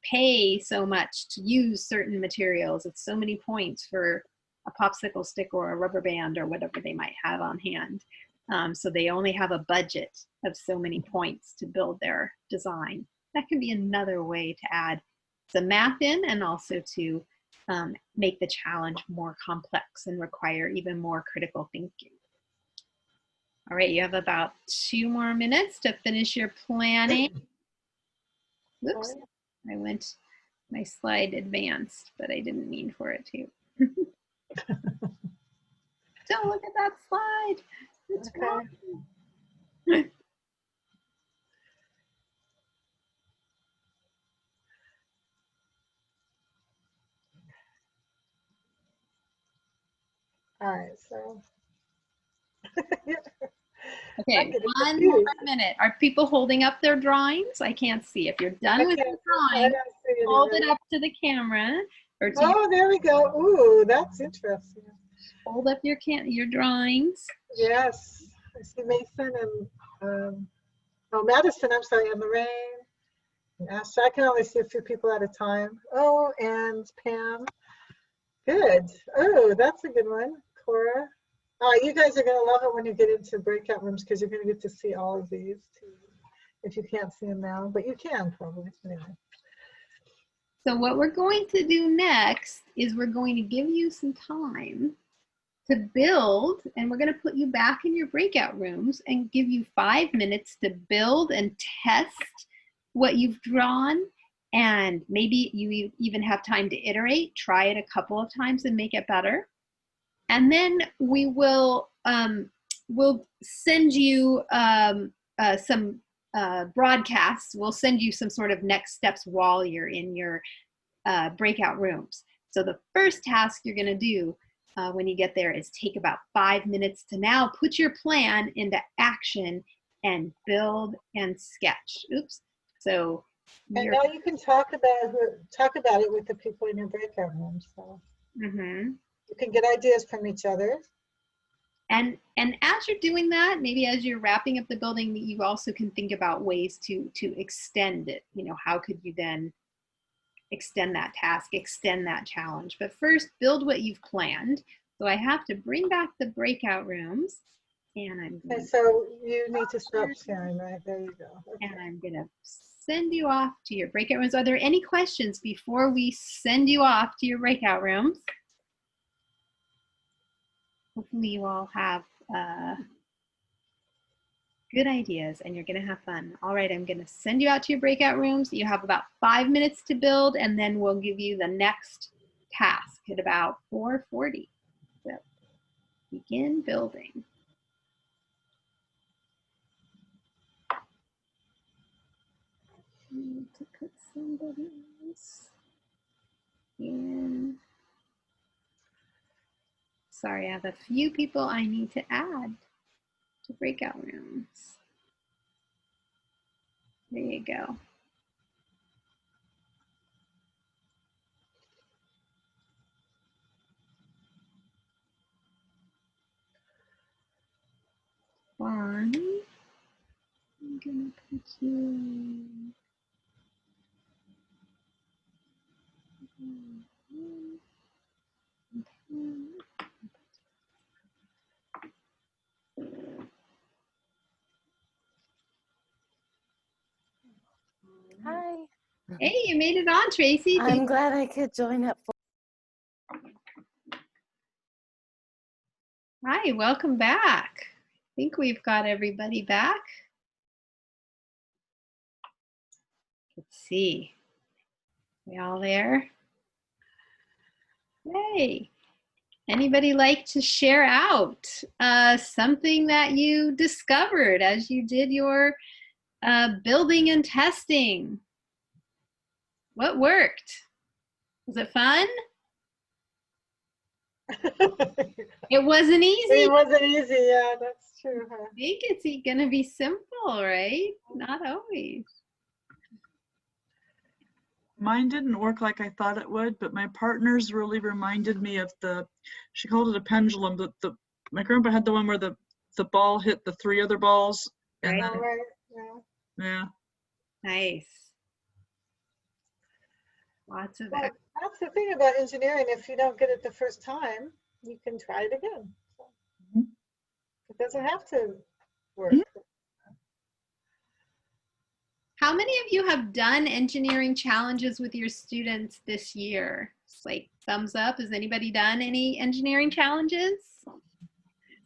Speaker 2: pay so much to use certain materials. It's so many points for a popsicle stick or a rubber band or whatever they might have on hand. So they only have a budget of so many points to build their design. That can be another way to add some math in, and also to make the challenge more complex and require even more critical thinking. All right, you have about 2 more minutes to finish your planning. Whoops, my slide advanced, but I didn't mean for it to. Don't look at that slide. It's wrong.
Speaker 1: All right, so.
Speaker 2: Okay, 1 more minute. Are people holding up their drawings? I can't see. If you're done with your drawing, hold it up to the camera. Or to
Speaker 1: oh, there we go. Ooh, that's interesting.
Speaker 2: Hold up your drawings.
Speaker 1: Yes, I see Mason and Madison. I'm sorry, and Lorraine. And Ashley. I can only see a few people at a time. Oh, and Pam. Good. Oh, that's a good one. Cora. You guys are going to love it when you get into breakout rooms, because you're going to get to see all of these too, if you can't see them now, but you can probably. Anyway.
Speaker 2: So what we're going to do next is we're going to give you some time to build, and we're going to put you back in your breakout rooms and give you 5 minutes to build and test what you've drawn. And maybe you even have time to iterate, try it a couple of times and make it better. And then we will we'll send you some broadcasts. We'll send you some sort of next steps while you're in your breakout rooms. So the first task you're going to do when you get there is take about 5 minutes to now put your plan into action and build and sketch. Oops. So
Speaker 1: and now you can talk about it with the people in your breakout room. So you can get ideas from each other.
Speaker 2: And as you're doing that, maybe as you're wrapping up the building, you also can think about ways to extend it. You know, how could you then extend that task, extend that challenge? But first, build what you've planned. So I have to bring back the breakout rooms, and I'm going
Speaker 1: And so you need to stop sharing, right? There you go. Okay.
Speaker 2: and I'm gonna send you off to your breakout rooms. Are there any questions before we send you off to your breakout rooms? Hopefully you all have good ideas and you're gonna have fun. All right, I'm gonna send you out to your breakout rooms. You have about 5 minutes to build, and then we'll give you the next task at about 4:40. So begin building. I need to put somebody else in. Sorry, I have a few people I need to add to breakout rooms. There you go. Barney, I'm gonna put you.
Speaker 7: Hi.
Speaker 2: Hey, you made it on, Tracy.
Speaker 7: I'm glad I could join up.
Speaker 2: Hi, welcome back. I think we've got everybody back. Let's see. We all there? Hey, anybody like to share out something that you discovered as you did your building and testing? What worked? Was it fun? It wasn't easy.
Speaker 1: It wasn't easy. Yeah, that's true. Huh?
Speaker 2: I think it's going to be simple, right? Not always.
Speaker 6: Mine didn't work like I thought it would, but my partners really reminded me of she called it a pendulum, my grandpa had the one where the ball hit the 3 other balls. And
Speaker 2: Right.
Speaker 1: All
Speaker 6: then,
Speaker 1: right. Yeah.
Speaker 6: yeah.
Speaker 2: Nice. Lots of
Speaker 1: Well, that's the thing about engineering. If you don't get it the first time, you can try it again. So
Speaker 6: Mhm.
Speaker 1: it doesn't have to work.
Speaker 6: Mhm.
Speaker 2: How many of you have done engineering challenges with your students this year? It's like thumbs up. Has anybody done any engineering challenges?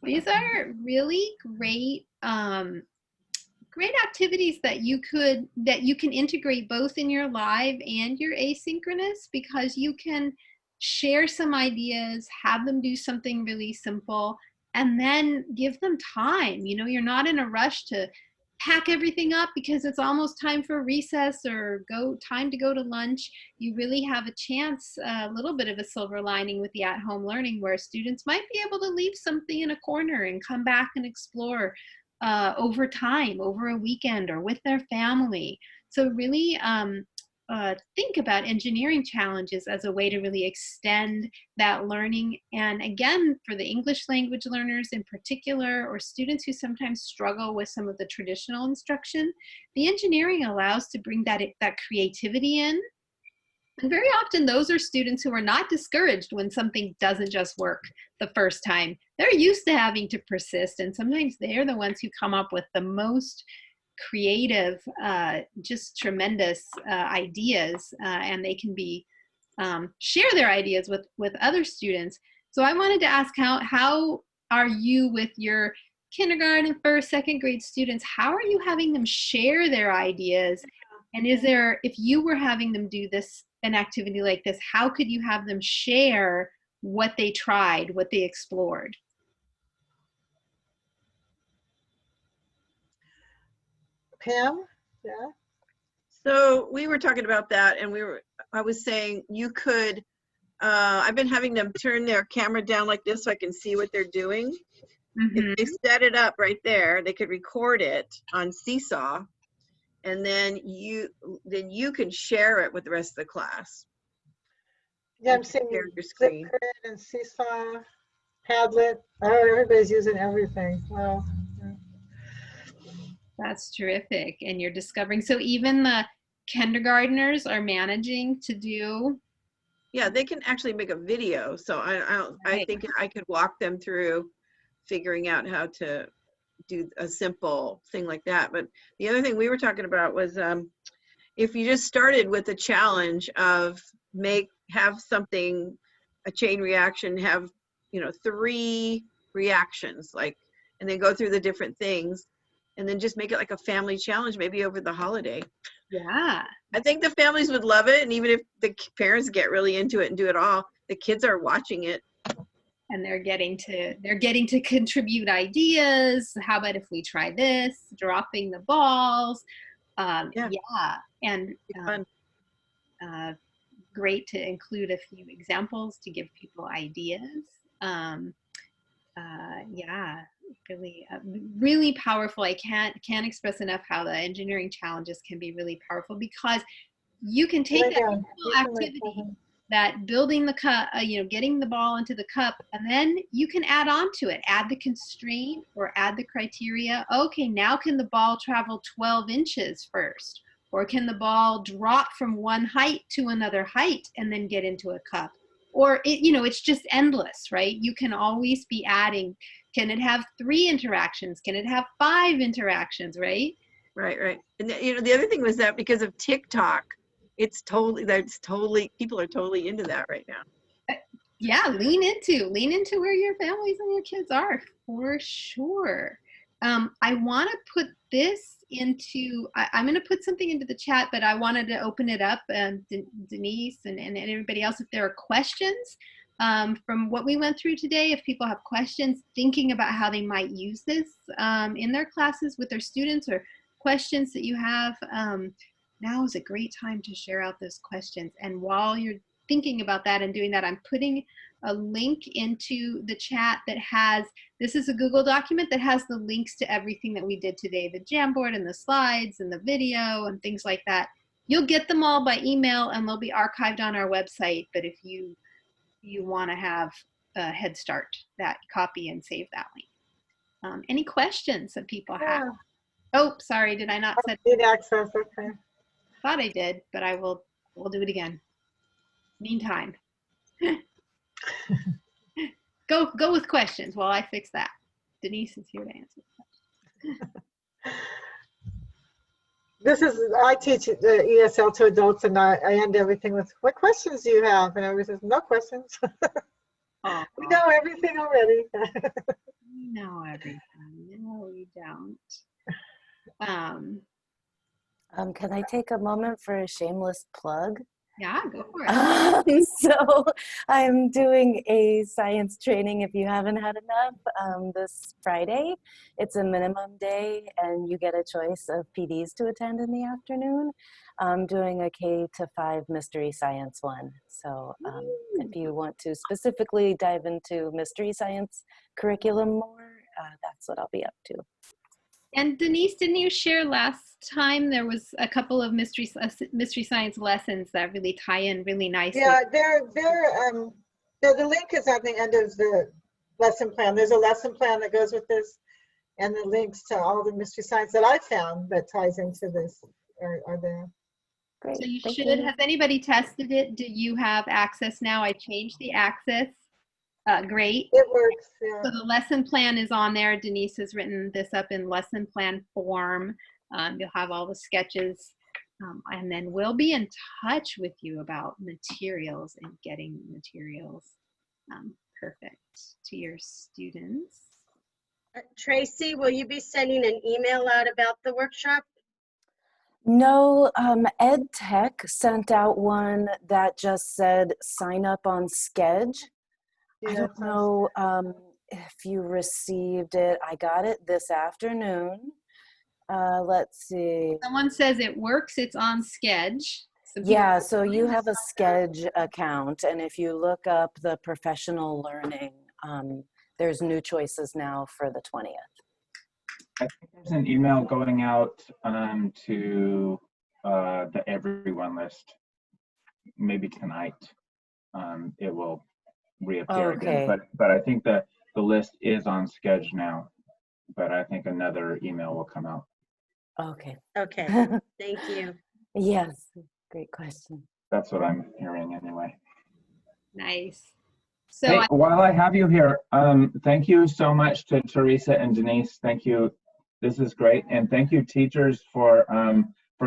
Speaker 2: These are really great great activities that you can integrate both in your live and your asynchronous, because you can share some ideas, have them do something really simple, and then give them time. You know, you're not in a rush to pack everything up because it's almost time for recess or time to go to lunch. You really have a chance, a little bit of a silver lining with the at-home learning, where students might be able to leave something in a corner and come back and explore over time, over a weekend, or with their family. So really think about engineering challenges as a way to really extend that learning. And again, for the English language learners in particular, or students who sometimes struggle with some of the traditional instruction, the engineering allows to bring that creativity in. And very often those are students who are not discouraged when something doesn't just work the first time. They're used to having to persist, and sometimes they're the ones who come up with the most creative, just tremendous ideas, and they can be share their ideas with other students. So I wanted to ask, how are you with your kindergarten, first, second grade students? How are you having them share their ideas? And if you were having them do an activity like this, how could you have them share what they tried, what they explored?
Speaker 1: Pam? Yeah.
Speaker 8: So we were talking about that, and I was saying you could, I've been having them turn their camera down like this so I can see what they're doing.
Speaker 2: Mm-hmm.
Speaker 8: If they set it up right there, they could record it on Seesaw, and then you can share it with the rest of the class.
Speaker 1: Yeah, I'm seeing
Speaker 8: Share your screen.
Speaker 1: Flipgrid and Seesaw. Padlet. Oh, everybody's using everything. Wow.
Speaker 2: That's terrific. And you're discovering, so even the kindergartners are managing to do.
Speaker 8: Yeah, they can actually make a video. So I
Speaker 2: Right.
Speaker 8: think I could walk them through figuring out how to do a simple thing like that. But the other thing we were talking about was if you just started with a challenge of have something, a chain reaction, have 3 reactions, like, and then go through the different things, and then just make it like a family challenge, maybe over the holiday.
Speaker 2: Yeah.
Speaker 8: I think the families would love it, and even if the parents get really into it and do it all, the kids are watching it.
Speaker 2: And they're getting to contribute ideas. How about if we try this? Dropping the balls.
Speaker 8: Yeah.
Speaker 2: And
Speaker 8: Fun.
Speaker 2: great to include a few examples to give people ideas. Really, really powerful. I can't express enough how the engineering challenges can be really powerful, because you can take that simple activity, that building the cup, getting the ball into the cup, and then you can add on to it, add the constraint or add the criteria. Okay, now can the ball travel 12 inches first? Or can the ball drop from one height to another height and then get into a cup? Or it's just endless, right? You can always be adding. Can it have 3 interactions? Can it have 5 interactions, right?
Speaker 8: Right. And the other thing was that because of TikTok, people are totally into that right now.
Speaker 2: Yeah, lean into where your families and your kids are, for sure. I want to put this into, I'm going to put something into the chat, but I wanted to open it up, Denise and everybody else, if there are questions from what we went through today. If people have questions thinking about how they might use this in their classes with their students, or questions that you have, now is a great time to share out those questions. And while you're thinking about that and doing that, I'm putting a link into the chat that has, this is a Google document that has the links to everything that we did today, the Jamboard and the slides and the video and things like that. You'll get them all by email and they'll be archived on our website. But if you want to have a head start, that copy and save that link. Any questions that people have? Oh, sorry, did I not set?
Speaker 1: Need access, okay.
Speaker 2: Thought I did, but we'll do it again. Meantime, go with questions while I fix that. Denise is here to answer.
Speaker 1: I teach the ESL to adults, and I end everything with, what questions do you have? And everybody says, no questions. We know everything already.
Speaker 2: We know everything. No, we don't.
Speaker 7: Can I take a moment for a shameless plug?
Speaker 2: Yeah, go for it.
Speaker 7: So I'm doing a science training, if you haven't had enough, this Friday. It's a minimum day and you get a choice of PDs to attend in the afternoon. I'm doing a K-5 mystery science one. So if you want to specifically dive into mystery science curriculum more, that's what I'll be up to.
Speaker 2: And Denise, didn't you share last time there was a couple of mystery science lessons that really tie in really nicely?
Speaker 1: Yeah, the link is at the end of the lesson plan. There's a lesson plan that goes with this, and the links to all the mystery science that I found that ties into this are there.
Speaker 7: Great.
Speaker 2: So you
Speaker 7: Thank
Speaker 2: should.
Speaker 7: you.
Speaker 2: Has anybody tested it? Do you have access now? I changed the access. Great.
Speaker 1: It works, yeah.
Speaker 2: So the lesson plan is on there. Denise has written this up in lesson plan form. You'll have all the sketches, and then we'll be in touch with you about materials and getting materials perfect to your students.
Speaker 9: Tracy, will you be sending an email out about the workshop?
Speaker 7: No, Ed Tech sent out one that just said sign up on Sketch. I don't know if you received it. I got it this afternoon. Let's see.
Speaker 2: Someone says it works. It's on Sketch.
Speaker 7: Yeah, so you have a Sketch account, and if you look up the professional learning, there's new choices now for the 20th.
Speaker 10: I think there's an email going out to the everyone list, maybe tonight. It will reappear again.
Speaker 7: Okay.
Speaker 10: But I think that the list is on schedule now, but I think another email will come out.
Speaker 7: Okay.
Speaker 9: Okay, thank you.
Speaker 7: Yes, great question.
Speaker 10: That's what I'm hearing anyway.
Speaker 2: Nice. So
Speaker 10: Hey, while I have you here, thank you so much to Teresa and Denise. Thank you. This is great. And thank you, teachers, for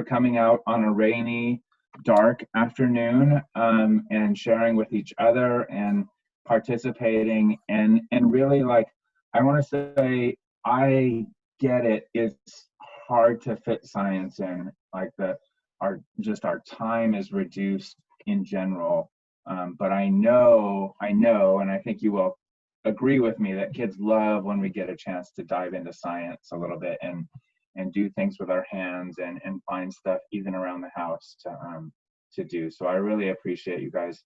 Speaker 10: coming out on a rainy, dark afternoon and sharing with each other and participating. And really, like, I want to say, I get it. It's hard to fit science in. Like our time is reduced in general. But I know, and I think you will agree with me that kids love when we get a chance to dive into science a little bit and do things with our hands and find stuff even around the house to do. So I really appreciate you guys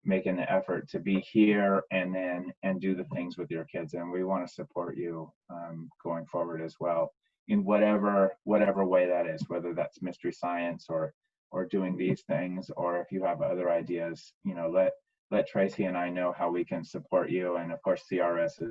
Speaker 10: making the effort to be here and do the things with your kids. And we want to support you going forward as well in whatever way that is, whether that's mystery science or doing these things, or if you have other ideas, let Tracy and I know how we can support you. And of course, CRS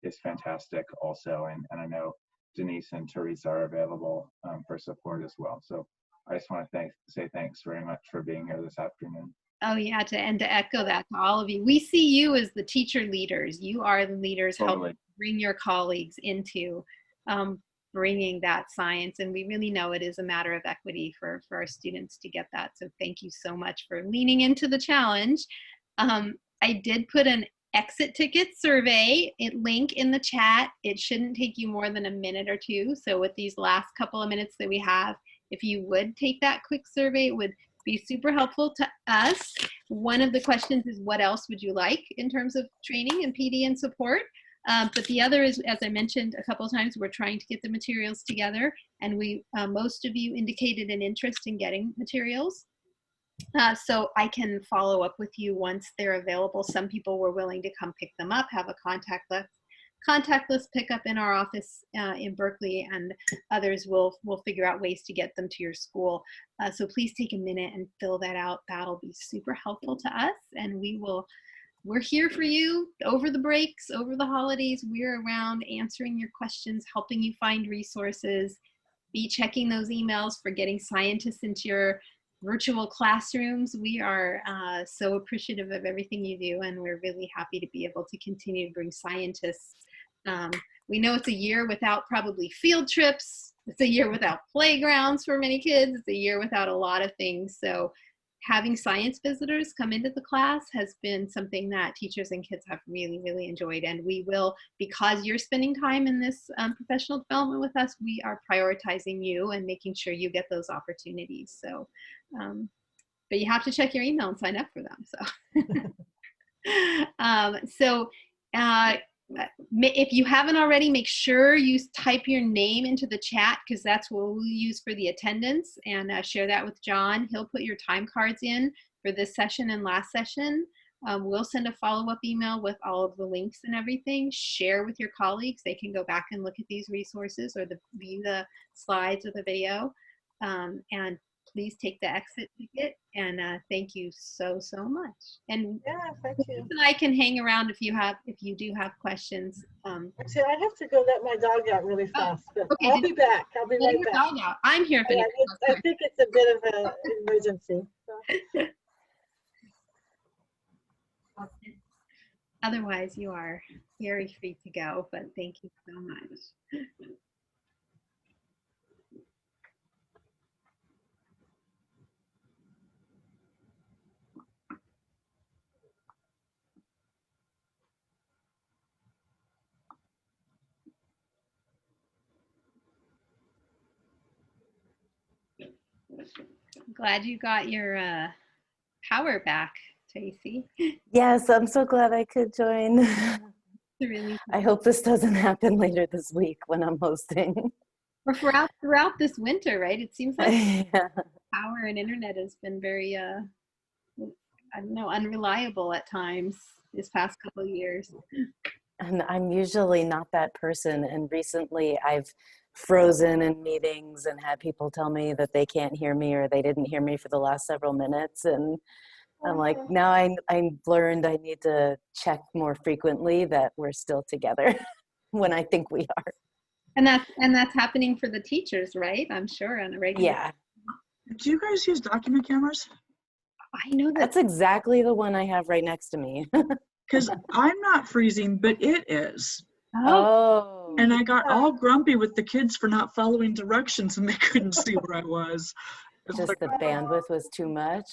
Speaker 10: is fantastic also. And I know Denise and Teresa are available for support as well. So I just want to say thanks very much for being here this afternoon.
Speaker 2: oh yeah, to echo that to all of you. We see you as the teacher leaders. You are the leaders
Speaker 10: Totally.
Speaker 2: helping bring your colleagues into bringing that science, and we really know it is a matter of equity for our students to get that. So thank you so much for leaning into the challenge. I did put an exit ticket survey link in the chat. It shouldn't take you more than a minute or two. So with these last couple of minutes that we have, if you would take that quick survey, it would be super helpful to us. One of the questions is, what else would you like in terms of training and PD and support? But the other is, as I mentioned a couple of times, we're trying to get the materials together, and most of you indicated an interest in getting materials. So I can follow up with you once they're available. Some people were willing to come pick them up, have a contact list pickup in our office in Berkeley, and others will figure out ways to get them to your school. So please take a minute and fill that out. That'll be super helpful to us, and we're here for you over the breaks, over the holidays. We're around answering your questions, helping you find resources. Be checking those emails for getting scientists into your virtual classrooms. We are so appreciative of everything you do, and we're really happy to be able to continue to bring scientists. We know it's a year without probably field trips. It's a year without playgrounds for many kids. It's a year without a lot of things. So having science visitors come into the class has been something that teachers and kids have really, really enjoyed. And we will, because you're spending time in this professional development with us, we are prioritizing you and making sure you get those opportunities. So, but you have to check your email and sign up for them. So, if you haven't already, make sure you type your name into the chat, because that's what we'll use for the attendance, and share that with John. He'll put your time cards in for this session and last session. We'll send a follow-up email with all of the links and everything. Share with your colleagues. They can go back and look at these resources or view the slides or the video. And please take the exit ticket, and thank you so much. And
Speaker 1: Yeah, thank you.
Speaker 2: and I can hang around if you do have questions.
Speaker 1: Actually, I have to go let my dog out really fast, but
Speaker 2: okay,
Speaker 1: I'll be back. I'll be
Speaker 2: let
Speaker 1: right
Speaker 2: your
Speaker 1: back.
Speaker 2: dog out. I'm here for
Speaker 1: Yeah,
Speaker 2: you.
Speaker 1: I think it's a bit of an emergency. So.
Speaker 2: Otherwise, you are very free to go, but thank you so much. I'm glad you got your power back, Tracy.
Speaker 7: Yes, I'm so glad I could join.
Speaker 2: Really,
Speaker 7: I hope this doesn't happen later this week when I'm hosting.
Speaker 2: or throughout this winter, right? It seems like
Speaker 7: Yeah.
Speaker 2: power and internet has been very, I don't know, unreliable at times this past couple of years.
Speaker 7: And I'm usually not that person. And recently I've frozen in meetings and had people tell me that they can't hear me or they didn't hear me for the last several minutes. And I'm like, now I learned I need to check more frequently that we're still together when I think we are.
Speaker 2: And that's happening for the teachers, right? I'm sure on a regular.
Speaker 7: Yeah,
Speaker 6: Do you guys use document cameras?
Speaker 2: I know that.
Speaker 7: that's exactly the one I have right next to me.
Speaker 6: Because I'm not freezing, but it is.
Speaker 2: Oh,
Speaker 6: And I got all grumpy with the kids for not following directions and they couldn't see where I was. It's
Speaker 7: Just
Speaker 6: like,
Speaker 7: the bandwidth was too much.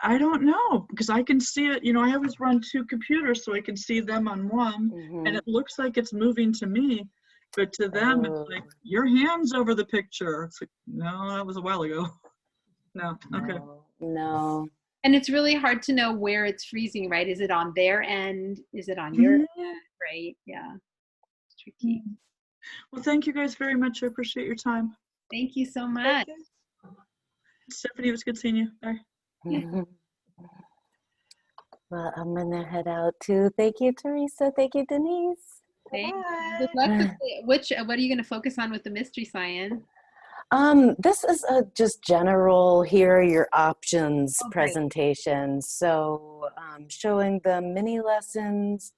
Speaker 6: I don't know, because I can see it, you know, I always run 2 computers so I can see them on one, and
Speaker 7: Mhm.
Speaker 6: it looks like it's moving to me, but to them
Speaker 7: Oh.
Speaker 6: it's like, your hand's over the picture. It's like, no, that was a while ago. No, okay.
Speaker 7: No.
Speaker 2: and it's really hard to know where it's freezing, right? Is it on their end? Is it on your
Speaker 6: Mhm.
Speaker 2: end? Right? Yeah. It's tricky.
Speaker 6: Well, thank you guys very much. I appreciate your time.
Speaker 2: Thank you so much.
Speaker 6: Stephanie, it was good seeing you. Bye.
Speaker 7: Mhm. Well, I'm gonna head out too. Thank you, Teresa. Thank you, Denise.
Speaker 2: Thanks. Good luck with what are you going to focus on with the mystery science?
Speaker 7: This is a just general, here are your options
Speaker 2: Oh, great.
Speaker 7: presentation. So showing the mini lessons,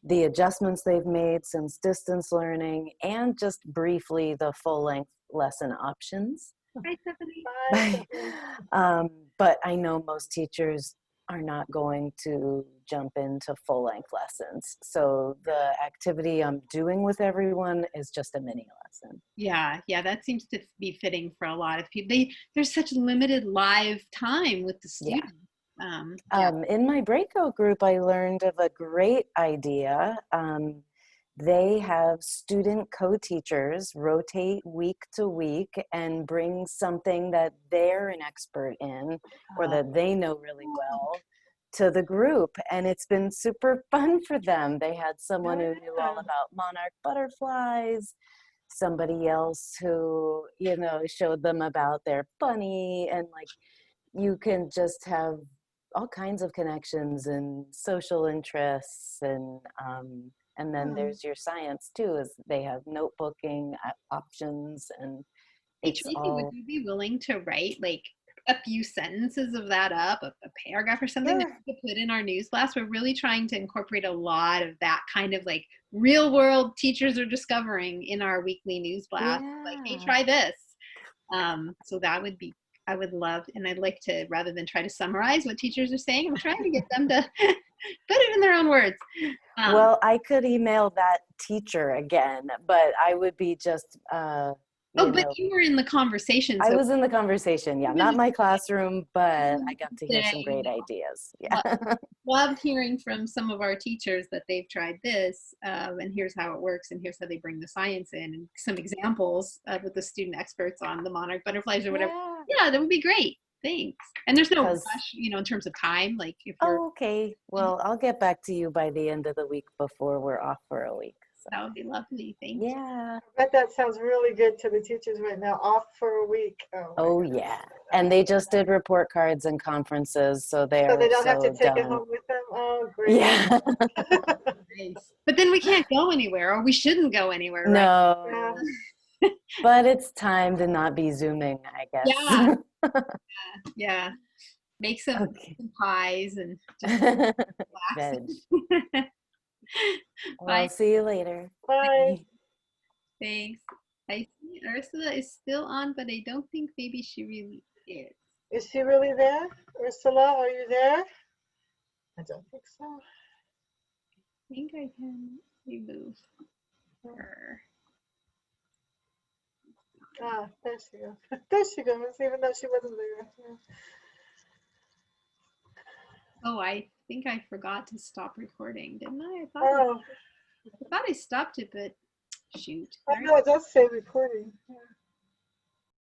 Speaker 7: the adjustments they've made since distance learning, and just briefly the full-length lesson options.
Speaker 2: Hi, Stephanie.
Speaker 7: But I know most teachers are not going to jump into full-length lessons. So the activity I'm doing with everyone is just a mini lesson.
Speaker 2: Yeah, that seems to be fitting for a lot of people. There's such limited live time with the students.
Speaker 7: In my breakout group, I learned of a great idea. They have student co-teachers rotate week to week and bring something that they're an expert in or that they know really well to the group. And it's been super fun for them. They had someone who knew all about monarch butterflies, somebody else who, you know, showed them about their bunny, and like you can just have all kinds of connections and social interests, and then there's your science too, is they have notebooking options, and
Speaker 2: Hey,
Speaker 7: it's
Speaker 2: Tracy,
Speaker 7: all.
Speaker 2: would you be willing to write like a few sentences of that up, a paragraph or something that we could put in our news blast? We're really trying to incorporate a lot of that kind of like real world teachers are discovering in our weekly news blast. Like, hey, try this. So that would be, I would love, and I'd like to, rather than try to summarize what teachers are saying, I'm trying to get them to put it in their own words.
Speaker 7: Well, I could email that teacher again, but I would be just,
Speaker 2: you were in the conversation.
Speaker 7: I
Speaker 2: So
Speaker 7: was in the conversation, yeah, not my classroom, but I got to hear some great ideas. Yeah.
Speaker 2: Loved hearing from some of our teachers that they've tried this, and here's how it works, and here's how they bring the science in, and some examples with the student experts on the monarch butterflies or whatever. Yeah, that would be great. Thanks. And there's no rush, you know, in terms of time. Like if you're.
Speaker 7: Oh, okay. Well, I'll get back to you by the end of the week before we're off for a week. So.
Speaker 2: That would be lovely. Thank you.
Speaker 7: Yeah.
Speaker 1: I bet that sounds really good to the teachers right now, off for a week.
Speaker 7: Oh yeah. And they just did report cards and conferences, so they're
Speaker 1: so they don't have to take
Speaker 7: done.
Speaker 1: it home with them. Oh, great.
Speaker 7: Yeah.
Speaker 2: Nice. But then we can't go anywhere, or we shouldn't go anywhere, right?
Speaker 7: No. Yeah. But it's time to not be Zooming, I guess.
Speaker 2: Yeah. Make some pies and just relax.
Speaker 7: I'll see you later.
Speaker 1: Bye.
Speaker 2: Thanks. I see Ursula is still on, but I don't think maybe she really is.
Speaker 1: Is she really there? Ursula, are you there? I don't think so.
Speaker 2: I think I can remove her.
Speaker 1: Ah, there she goes. There she goes, even though she wasn't there. Yeah.
Speaker 2: Oh, I think I forgot to stop recording, didn't I? I thought I stopped it, but shoot.
Speaker 1: Oh, no, it does say recording. Yeah.